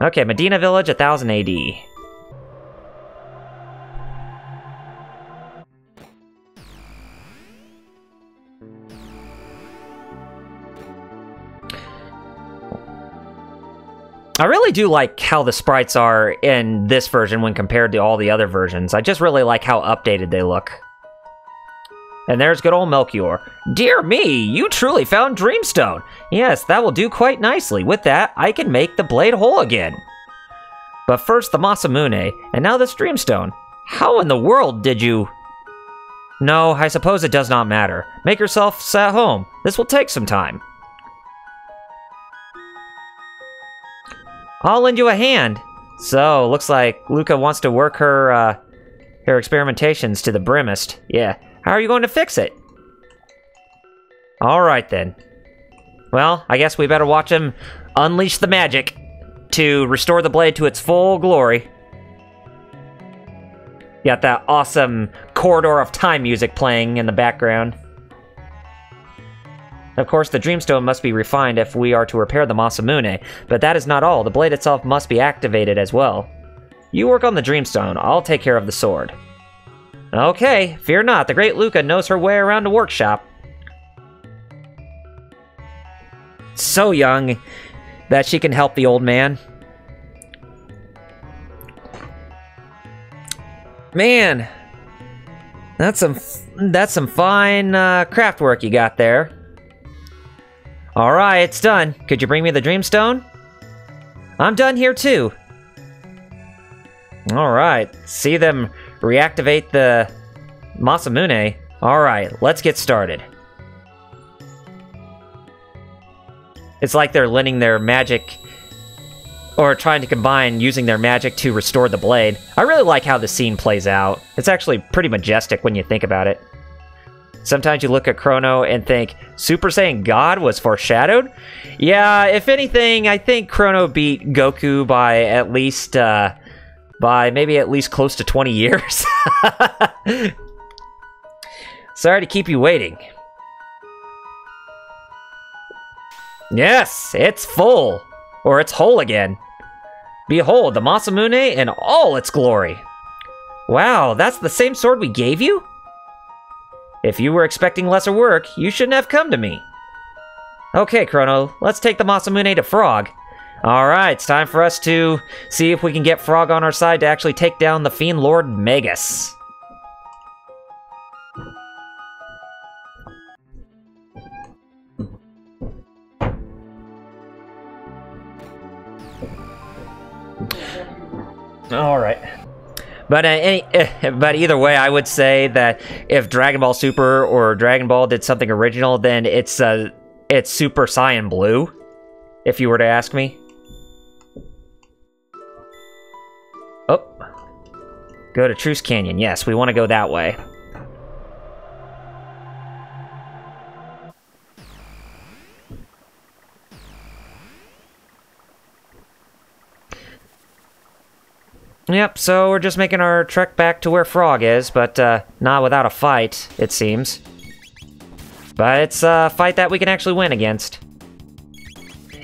Okay, Medina Village, 1000 AD. I really do like how the sprites are in this version when compared to all the other versions. I just really like how updated they look. And there's good old Melchior. Dear me, you truly found Dreamstone. Yes, that will do quite nicely. With that, I can make the blade whole again. But first the Masamune, and now this Dreamstone. How in the world did you... No, I suppose it does not matter. Make yourself at home. This will take some time. I'll lend you a hand. So, looks like Luca wants to work her experimentations to the brimmest. Yeah. How are you going to fix it? Alright then. Well, I guess we better watch him unleash the magic to restore the blade to its full glory. Got that awesome Corridor of Time music playing in the background. Of course, the Dreamstone must be refined if we are to repair the Masamune, but that is not all. The blade itself must be activated as well. You work on the Dreamstone, I'll take care of the sword. Okay, fear not, the great Luca knows her way around a workshop. So young that she can help the old man. Man, that's some fine craft work you got there. Alright, it's done. Could you bring me the Dreamstone? I'm done here too. Alright, see them reactivate the Masamune. Alright, let's get started. It's like they're lending their magic, or trying to combine using their magic to restore the blade. I really like how the scene plays out. It's actually pretty majestic when you think about it. Sometimes you look at Chrono and think, Super Saiyan God was foreshadowed? Yeah, if anything, I think Chrono beat Goku by at least, maybe at least close to 20 years. Sorry to keep you waiting. Yes, it's full. Or it's whole again. Behold, the Masamune in all its glory. Wow, that's the same sword we gave you? If you were expecting lesser work, you shouldn't have come to me. Okay, Chrono, let's take the Masamune to Frog. Alright, it's time for us to see if we can get Frog on our side to actually take down the Fiend Lord Magus. Alright. But but either way, I would say that if Dragon Ball Super or Dragon Ball did something original, then it's Super Saiyan Blue, if you were to ask me. Oh. Go to Truce Canyon. Yes, we want to go that way. Yep, so we're just making our trek back to where Frog is, but not without a fight, it seems. But it's a fight that we can actually win against.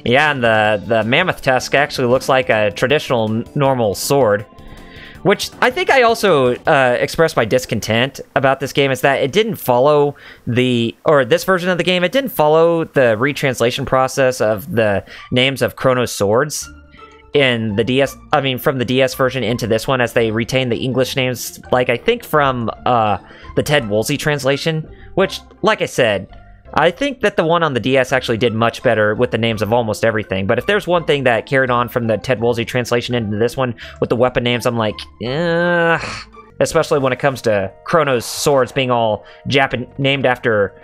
Yeah, and the Mammoth Tusk actually looks like a traditional normal sword. Which I think I also expressed my discontent about this game, is that it didn't follow this version of the game, it didn't follow the retranslation process of the names of Chrono's swords. In the DS, from the DS version into this one, as they retain the English names, like I think from the Ted Woolsey translation, which, like I said, I think that the one on the DS actually did much better with the names of almost everything. But if there's one thing that carried on from the Ted Woolsey translation into this one with the weapon names, I'm like, especially when it comes to Chrono's swords being all named after,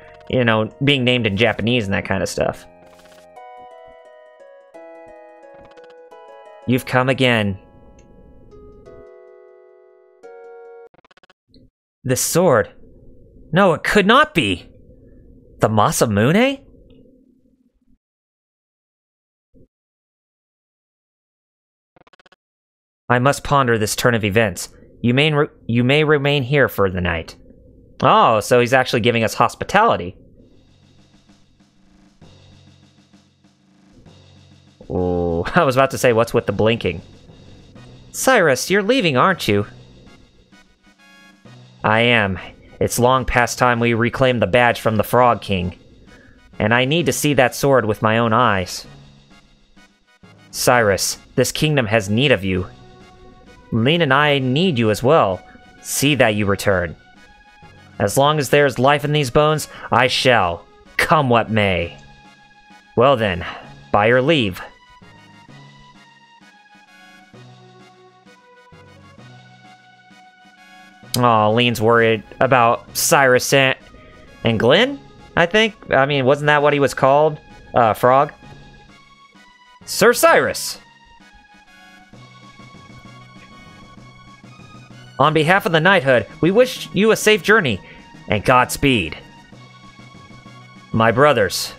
being named in Japanese and that kind of stuff. You've come again. This sword. No, it could not be. The Masamune? I must ponder this turn of events. You may remain here for the night. Oh, so he's actually giving us hospitality. Oh, I was about to say, what's with the blinking? Cyrus, you're leaving, aren't you? I am. It's long past time we reclaim the badge from the Frog King. And I need to see that sword with my own eyes. Cyrus, this kingdom has need of you. Lene and I need you as well. See that you return. As long as there is life in these bones, I shall, come what may. Well then, by your leave. Oh, Lene's worried about Cyrus and Glenn, I think? Wasn't that what he was called? Frog? Sir Cyrus! On behalf of the knighthood, we wish you a safe journey, and Godspeed. My brothers.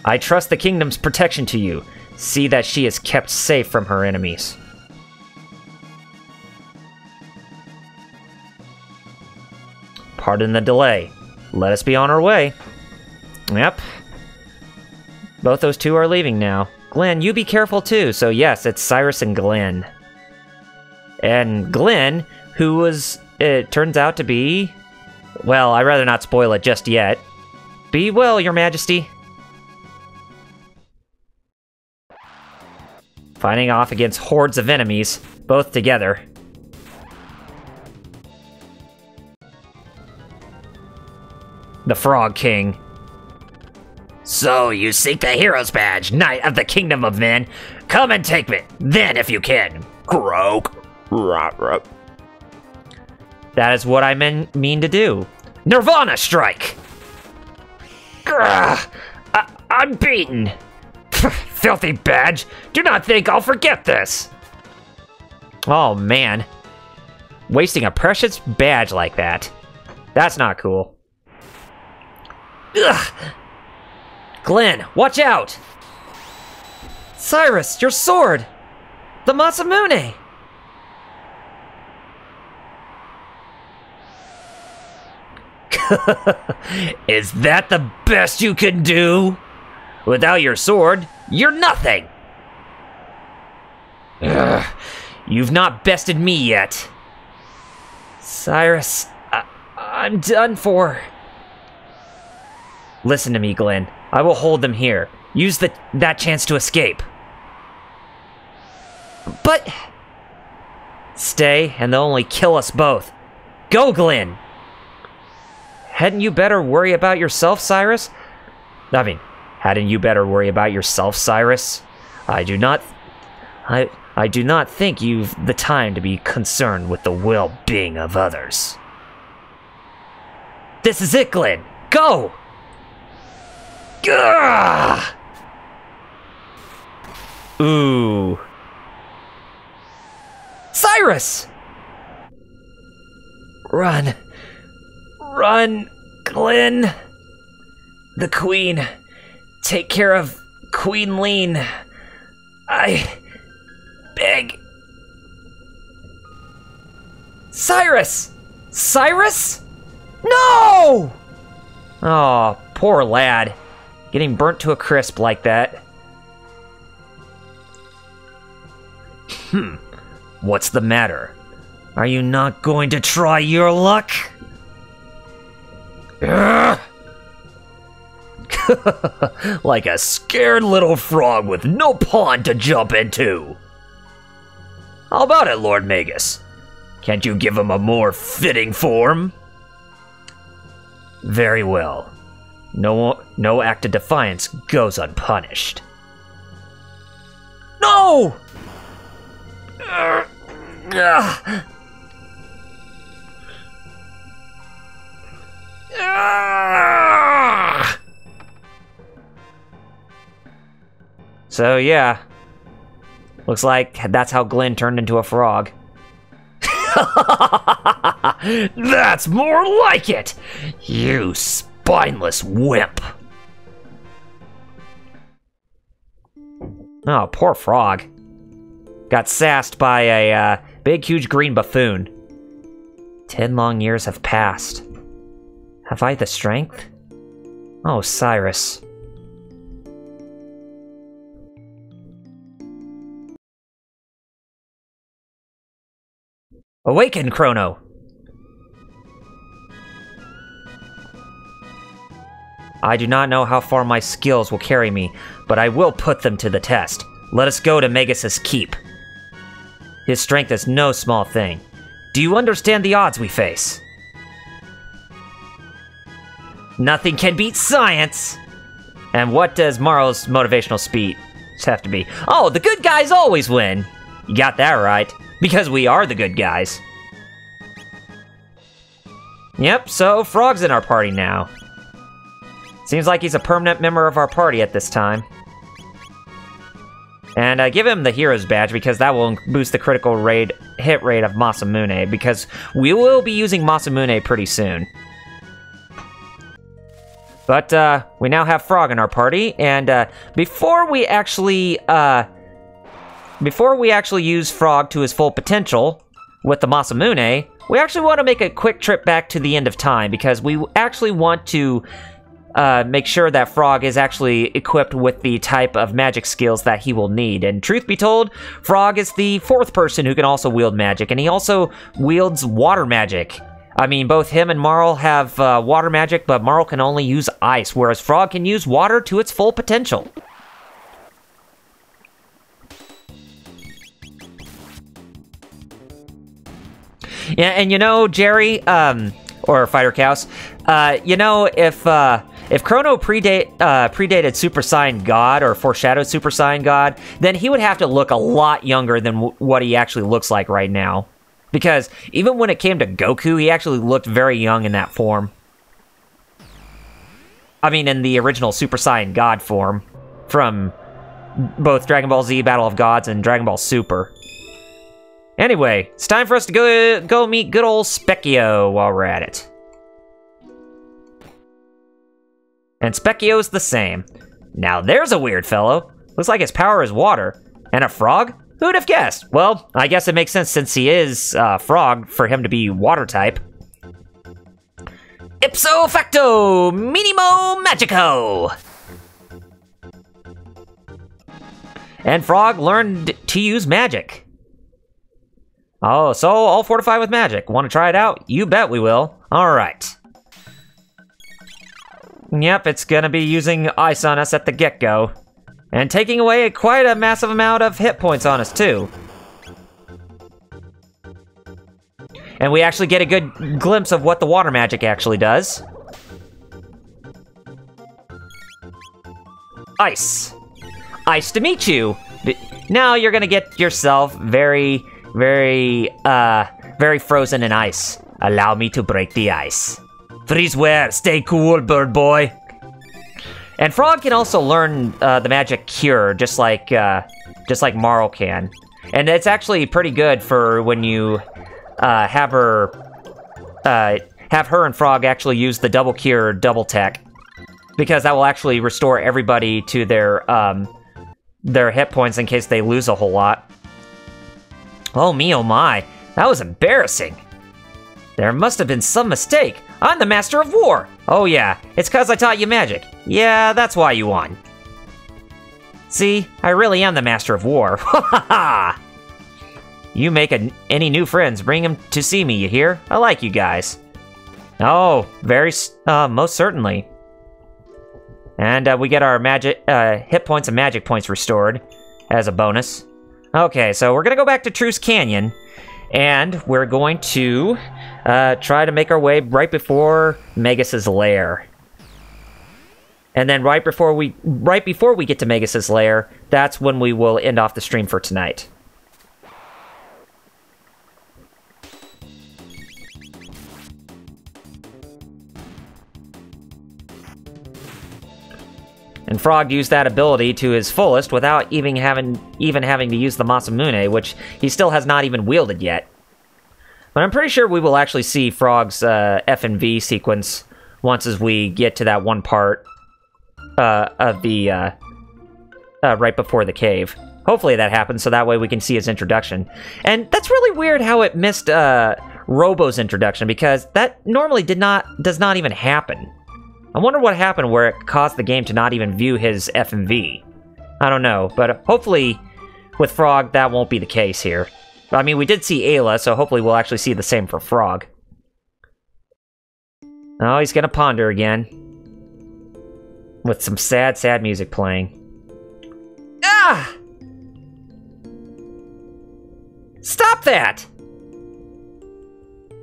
I trust the kingdom's protection to you. See that she is kept safe from her enemies. Pardon the delay. Let us be on our way. Yep. Both those two are leaving now. Glenn, you be careful too. So yes, it's Cyrus and Glenn. And Glenn, who was, it turns out to be... Well, I'd rather not spoil it just yet. Be well, your majesty. Fighting off against hordes of enemies, both together. The Frog King. So, you seek the Hero's Badge, Knight of the Kingdom of Men. Come and take it, then if you can. Croak. That is what I mean to do. Nirvana Strike! I'm beaten. Filthy badge. Do not think I'll forget this. Oh, man. wasting a precious badge like that. That's not cool. Ugh! Glenn, watch out! Cyrus, your sword! The Masamune! Is that the best you can do? Without your sword, you're nothing! Ugh, you've not bested me yet. Cyrus, I'm done for. Listen to me, Glenn. I will hold them here. Use that chance to escape. But... Stay, and they'll only kill us both. Go, Glenn! Hadn't you better worry about yourself, Cyrus? Hadn't you better worry about yourself, Cyrus? I do not think you've the time to be concerned with the well-being of others. This is it, Glenn! Go! Gah! Ooh. Cyrus! Run. Run, Glenn. The Queen. Take care of Queen Lean. I beg. Cyrus! Cyrus? No! Oh, poor lad. Getting burnt to a crisp like that. What's the matter? Are you not going to try your luck? Like a scared little frog with no pond to jump into. How about it, Lord Magus? Can't you give him a more fitting form? Very well. No act of defiance goes unpunished. No! So yeah, looks like that's how Glenn turned into a frog. That's more like it, you spineless wimp. Oh, poor frog. Got sassed by a big, huge green buffoon. 10 long years have passed. Have I the strength? Oh, Cyrus. Awaken, Chrono! I do not know how far my skills will carry me, but I will put them to the test. Let us go to Magus' keep. His strength is no small thing. Do you understand the odds we face? Nothing can beat science! And what does Morrow's motivational speech have to be? Oh, the good guys always win! You got that right. Because we are the good guys. Yep, so Frog's in our party now. Seems like he's a permanent member of our party at this time. And give him the Hero's Badge because that will boost the critical hit rate of Masamune, because we will be using Masamune pretty soon. But we now have Frog in our party, and before we actually use Frog to his full potential with the Masamune, we actually want to make a quick trip back to the end of time, because we actually want to make sure that Frog is actually equipped with the type of magic skills that he will need. And truth be told, Frog is the 4th person who can also wield magic, and he also wields water magic. I mean, both him and Marl have water magic, but Marl can only use ice, whereas Frog can use water to its full potential. Yeah, and you know, Jerry, or Fighter Chaos, you know, if Chrono predated Super Saiyan God or foreshadowed Super Saiyan God, then he would have to look a lot younger than what he actually looks like right now. Because even when it came to Goku, he actually looked very young in that form. I mean, in the original Super Saiyan God form from both Dragon Ball Z Battle of Gods and Dragon Ball Super. Anyway, it's time for us to go meet good old Specchio while we're at it. And Specchio's the same. Now there's a weird fellow. Looks like his power is water. And a frog? Who'd have guessed? Well, I guess it makes sense since he is frog for him to be water type. Ipso facto, minimo magico! And Frog learned to use magic. Oh, so all fortified with magic. Want to try it out? You bet we will. Alright. Yep, it's gonna be using ice on us at the get-go. And taking away quite a massive amount of hit points on us, too. And we actually get a good glimpse of what the water magic actually does. Ice. Ice to meet you. Now you're gonna get yourself very frozen in ice. Allow me to break the ice. Freezeware, stay cool, bird boy. And Frog can also learn the magic Cure, just like Marl can. And it's actually pretty good for when you have her and Frog actually use the double Cure double tech, because that will actually restore everybody to their hit points in case they lose a whole lot. Oh me, oh my, that was embarrassing. There must have been some mistake. I'm the Master of War. Oh yeah, it's cause I taught you magic. Yeah, that's why you won. See, I really am the Master of War. Ha ha ha! You make any new friends, bring them to see me, you hear? I like you guys. Oh, most certainly. And we get our magic, hit points and magic points restored as a bonus. Okay, so we're gonna go back to Truce Canyon, and we're going to try to make our way right before Magus's lair. And then right before we get to Magus's lair, that's when we will end off the stream for tonight. And Frog used that ability to his fullest without even having to use the Masamune, which he still has not even wielded yet. But I'm pretty sure we will actually see Frog's F&V sequence once as we get to that one part of the right before the cave. Hopefully that happens, so that way we can see his introduction. And that's really weird how it missed Robo's introduction, because that normally does not even happen. I wonder what happened where it caused the game to not even view his F&V. I don't know, but hopefully with Frog that won't be the case here. I mean, we did see Ayla, so hopefully we'll actually see the same for Frog. Oh, he's gonna ponder again. With some sad, sad music playing. Ah! Stop that!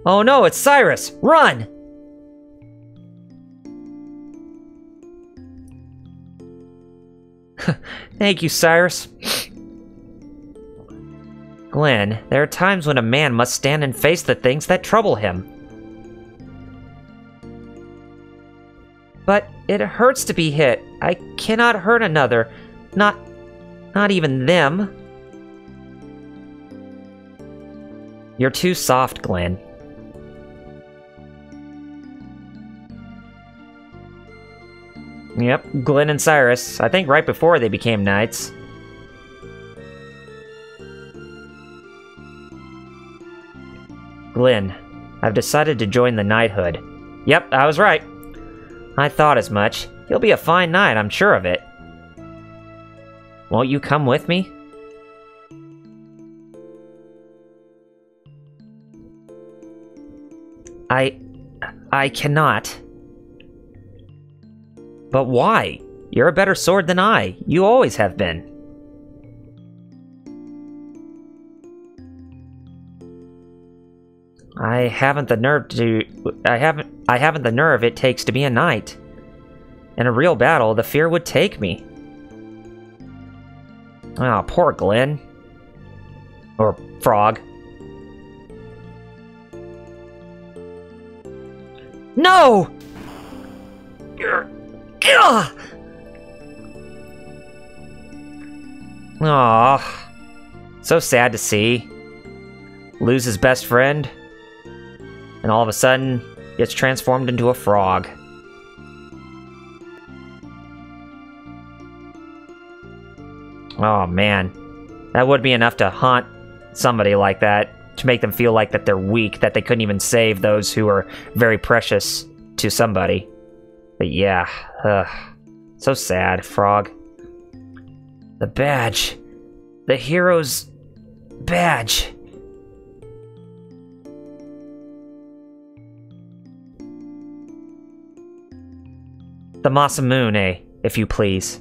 Oh no, it's Cyrus! Run! Thank you, Cyrus. Glenn, there are times when a man must stand and face the things that trouble him. But it hurts to be hit. I cannot hurt another. Not even them. You're too soft, Glenn. Yep, Glenn and Cyrus. I think right before they became knights. Glenn, I've decided to join the knighthood. Yep, I was right. I thought as much. You'll be a fine knight, I'm sure of it. Won't you come with me? I cannot. But why? You're a better sword than I. You always have been. I haven't the nerve it takes to be a knight. In a real battle, the fear would take me. Oh, poor Glenn. Or Frog. No! Aww. So sad to see. lose his best friend, and all of a sudden gets transformed into a frog. Oh man, that would be enough to haunt somebody like that, to make them feel like that they're weak, that they couldn't even save those who are very precious to somebody. But yeah, so sad, Frog. The badge. The hero's badge. The Masamune, if you please.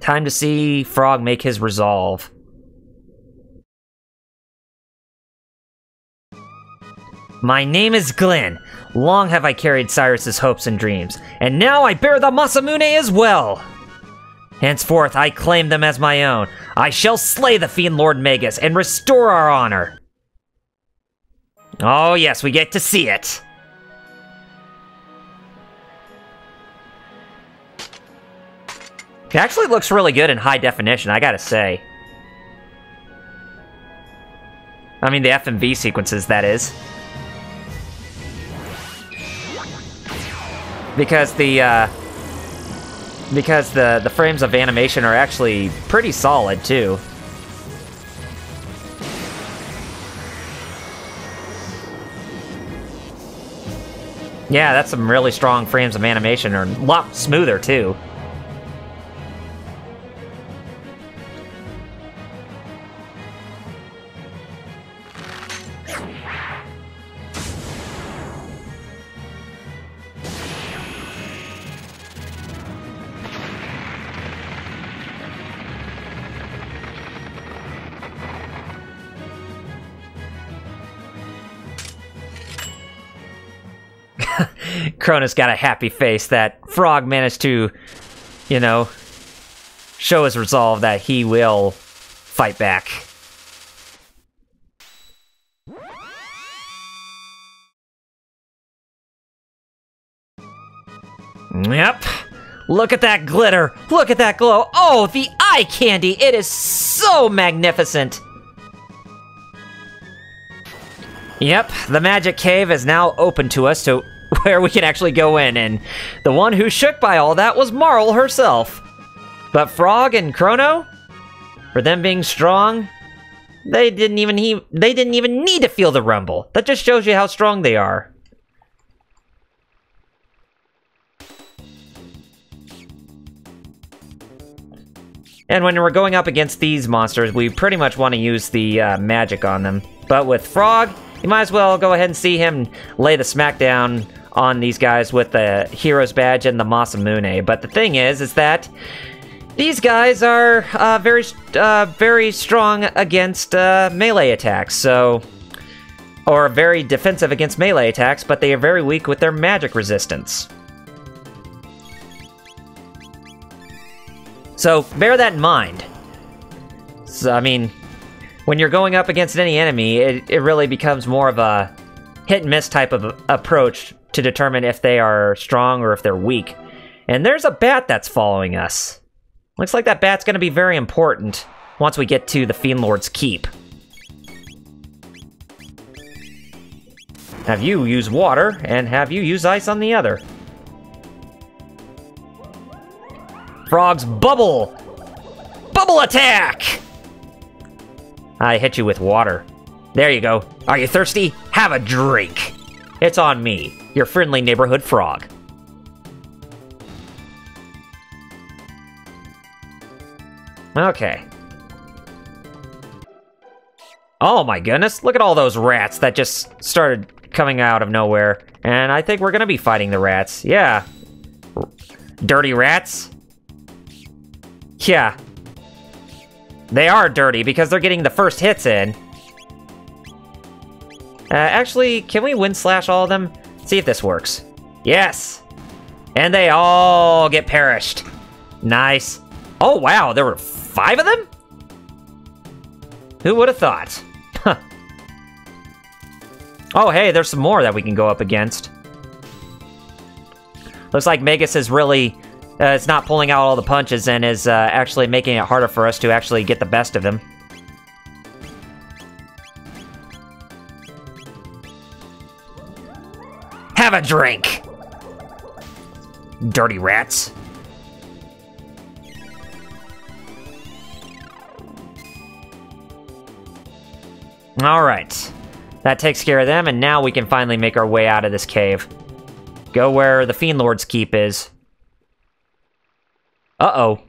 Time to see Frog make his resolve. My name is Glenn. Long have I carried Cyrus's hopes and dreams, and now I bear the Masamune as well. Henceforth, I claim them as my own. I shall slay the Fiend Lord Magus and restore our honor. Oh yes, we get to see it. It actually looks really good in high definition, I gotta say. I mean, the FMV sequences, that is. Because the frames of animation are actually pretty solid, too. Yeah, that's some really strong frames of animation, or a lot smoother, too. Chrono's got a happy face that Frog managed to, you know, show his resolve that he will fight back. Yep. Look at that glitter. Look at that glow. Oh, the eye candy. It is so magnificent. Yep, the magic cave is now open to us to where we can actually go in, and the one who shook by all that was Marl herself. But Frog and Chrono, for them being strong, they didn't even need to feel the rumble. That just shows you how strong they are. And when we're going up against these monsters, we pretty much want to use the magic on them. But with Frog, you might as well go ahead and see him lay the smackdown on these guys with the Hero's Badge and the Masamune. But the thing is that these guys are very strong against melee attacks, so... Or very defensive against melee attacks, but they are very weak with their magic resistance. So, bear that in mind. So, I mean, when you're going up against any enemy, it really becomes more of a hit-and-miss type of approach to determine if they are strong or if they're weak. And there's a bat that's following us. Looks like that bat's gonna be very important once we get to the Fiend Lord's Keep. Have you use water, and have you use ice on the other. Frog's bubble! Bubble attack! I hit you with water. There you go. Are you thirsty? Have a drink. It's on me, your friendly neighborhood frog. Okay. Oh my goodness, look at all those rats that just started coming out of nowhere. And I think we're gonna be fighting the rats. Yeah. Dirty rats? Yeah. They are dirty because they're getting the first hits in. Actually, can we wind slash all of them? See if this works. Yes! And they all get perished. Nice. Oh wow, there were 5 of them? Who would have thought? Huh. Oh hey, there's some more that we can go up against. Looks like Magus has really It's not pulling out all the punches and is actually making it harder for us to actually get the best of him. Have a drink! Dirty rats. Alright. That takes care of them, and now we can finally make our way out of this cave. Go where the Fiend Lord's keep is. Uh-oh.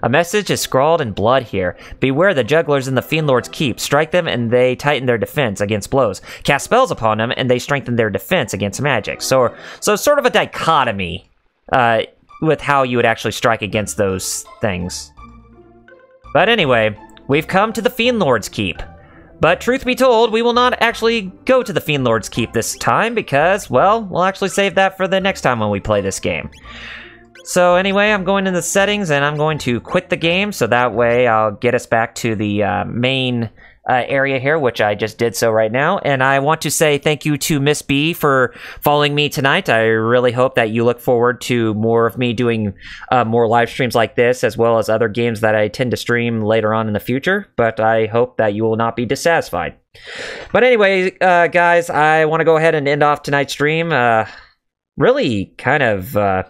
A message is scrawled in blood here. Beware the jugglers in the Fiend Lord's keep. Strike them and they tighten their defense against blows. Cast spells upon them and they strengthen their defense against magic. So sort of a dichotomy with how you would actually strike against those things. But anyway, we've come to the Fiend Lord's keep. But truth be told, we will not actually go to the Fiend Lord's keep this time because, well, we'll actually save that for the next time when we play this game. So anyway, I'm going in the settings and I'm going to quit the game, so that way I'll get us back to the main area here, which I just did so right now. And I want to say thank you to Miss B for following me tonight. I really hope that you look forward to more of me doing more live streams like this, as well as other games that I tend to stream later on in the future. But I hope that you will not be dissatisfied. But anyway, guys, I want to go ahead and end off tonight's stream. Really kind of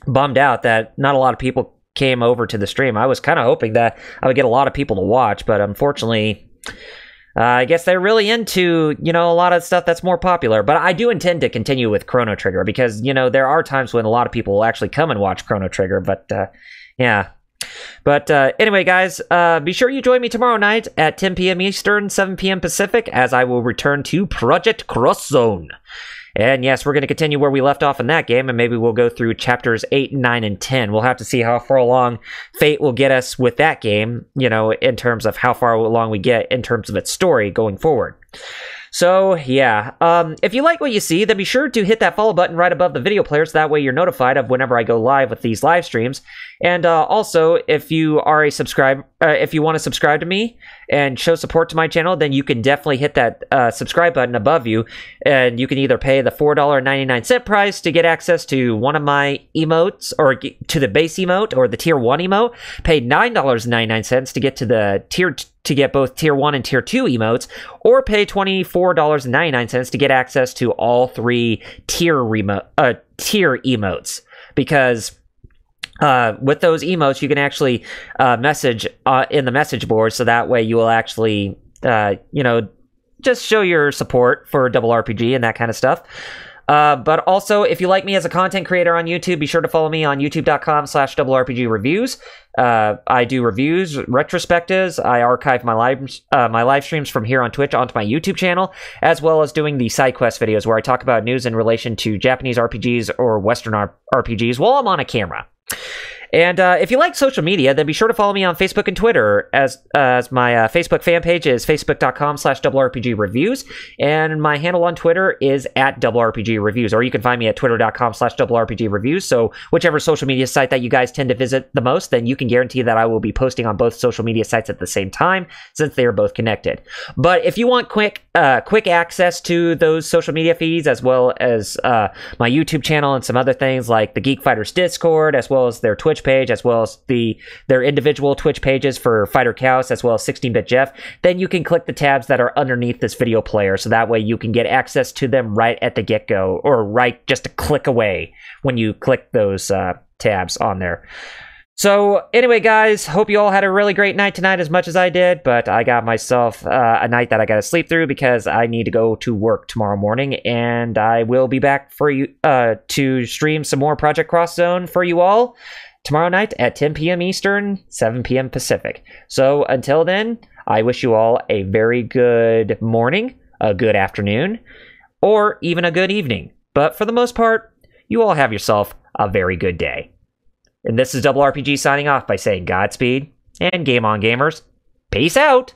bummed out that not a lot of people came over to the stream. I was kind of hoping that I would get a lot of people to watch, but unfortunately, I guess they're really into, you know, a lot of stuff that's more popular. But I do intend to continue with Chrono Trigger because, you know, there are times when a lot of people will actually come and watch Chrono Trigger, but yeah. But anyway, guys, be sure you join me tomorrow night at 10 p.m. Eastern, 7 p.m. Pacific, as I will return to Project Cross Zone. And yes, we're going to continue where we left off in that game, and maybe we'll go through chapters 8, 9, and 10. We'll have to see how far along Fate will get us with that game, you know, in terms of how far along we get in terms of its story going forward. So, yeah, if you like what you see, then be sure to hit that follow button right above the video player, so that way you're notified of whenever I go live with these live streams. And also, if you are a if you want to subscribe to me and show support to my channel, then you can definitely hit that subscribe button above you, and you can either pay the $4.99 price to get access to one of my emotes, or to the base emote, or the tier 1 emote, pay $9.99 to get to the to get both Tier 1 and Tier 2 emotes, or pay $24.99 to get access to all 3 tier emotes. Because with those emotes, you can actually message in the message board, so that way you will actually, you know, just show your support for Double RPG and that kind of stuff. But also, if you like me as a content creator on YouTube, be sure to follow me on youtube.com/RRPGReviews. I do reviews, retrospectives. I archive my live streams from here on Twitch onto my YouTube channel, as well as doing the side quest videos where I talk about news in relation to Japanese RPGs or Western RPGs while I'm on a camera. And if you like social media, then be sure to follow me on Facebook and Twitter, as my Facebook fan page is facebook.com/RRPGReviews, and my handle on Twitter is @RRPGReviews, or you can find me at twitter.com/RRPGReviews. So whichever social media site that you guys tend to visit the most, then you can guarantee that I will be posting on both social media sites at the same time, since they are both connected. But if you want quick access to those social media feeds, as well as my YouTube channel and some other things like the Geek Fighters Discord, as well as their Twitch page, as well as their individual Twitch pages for Fighter Chaos, as well as 16-Bit Jeff, then you can click the tabs that are underneath this video player, so that way you can get access to them right at the get-go, or right just a click away when you click those tabs on there. So anyway, guys, hope you all had a really great night tonight, as much as I did, but I got myself a night that I gotta sleep through because I need to go to work tomorrow morning, and I will be back for you to stream some more Project Cross Zone for you all tomorrow night at 10 p.m. Eastern, 7 p.m. Pacific. So until then, I wish you all a very good morning, a good afternoon, or even a good evening. But for the most part, you all have yourself a very good day. And this is Double RPG signing off by saying Godspeed, and game on, gamers. Peace out!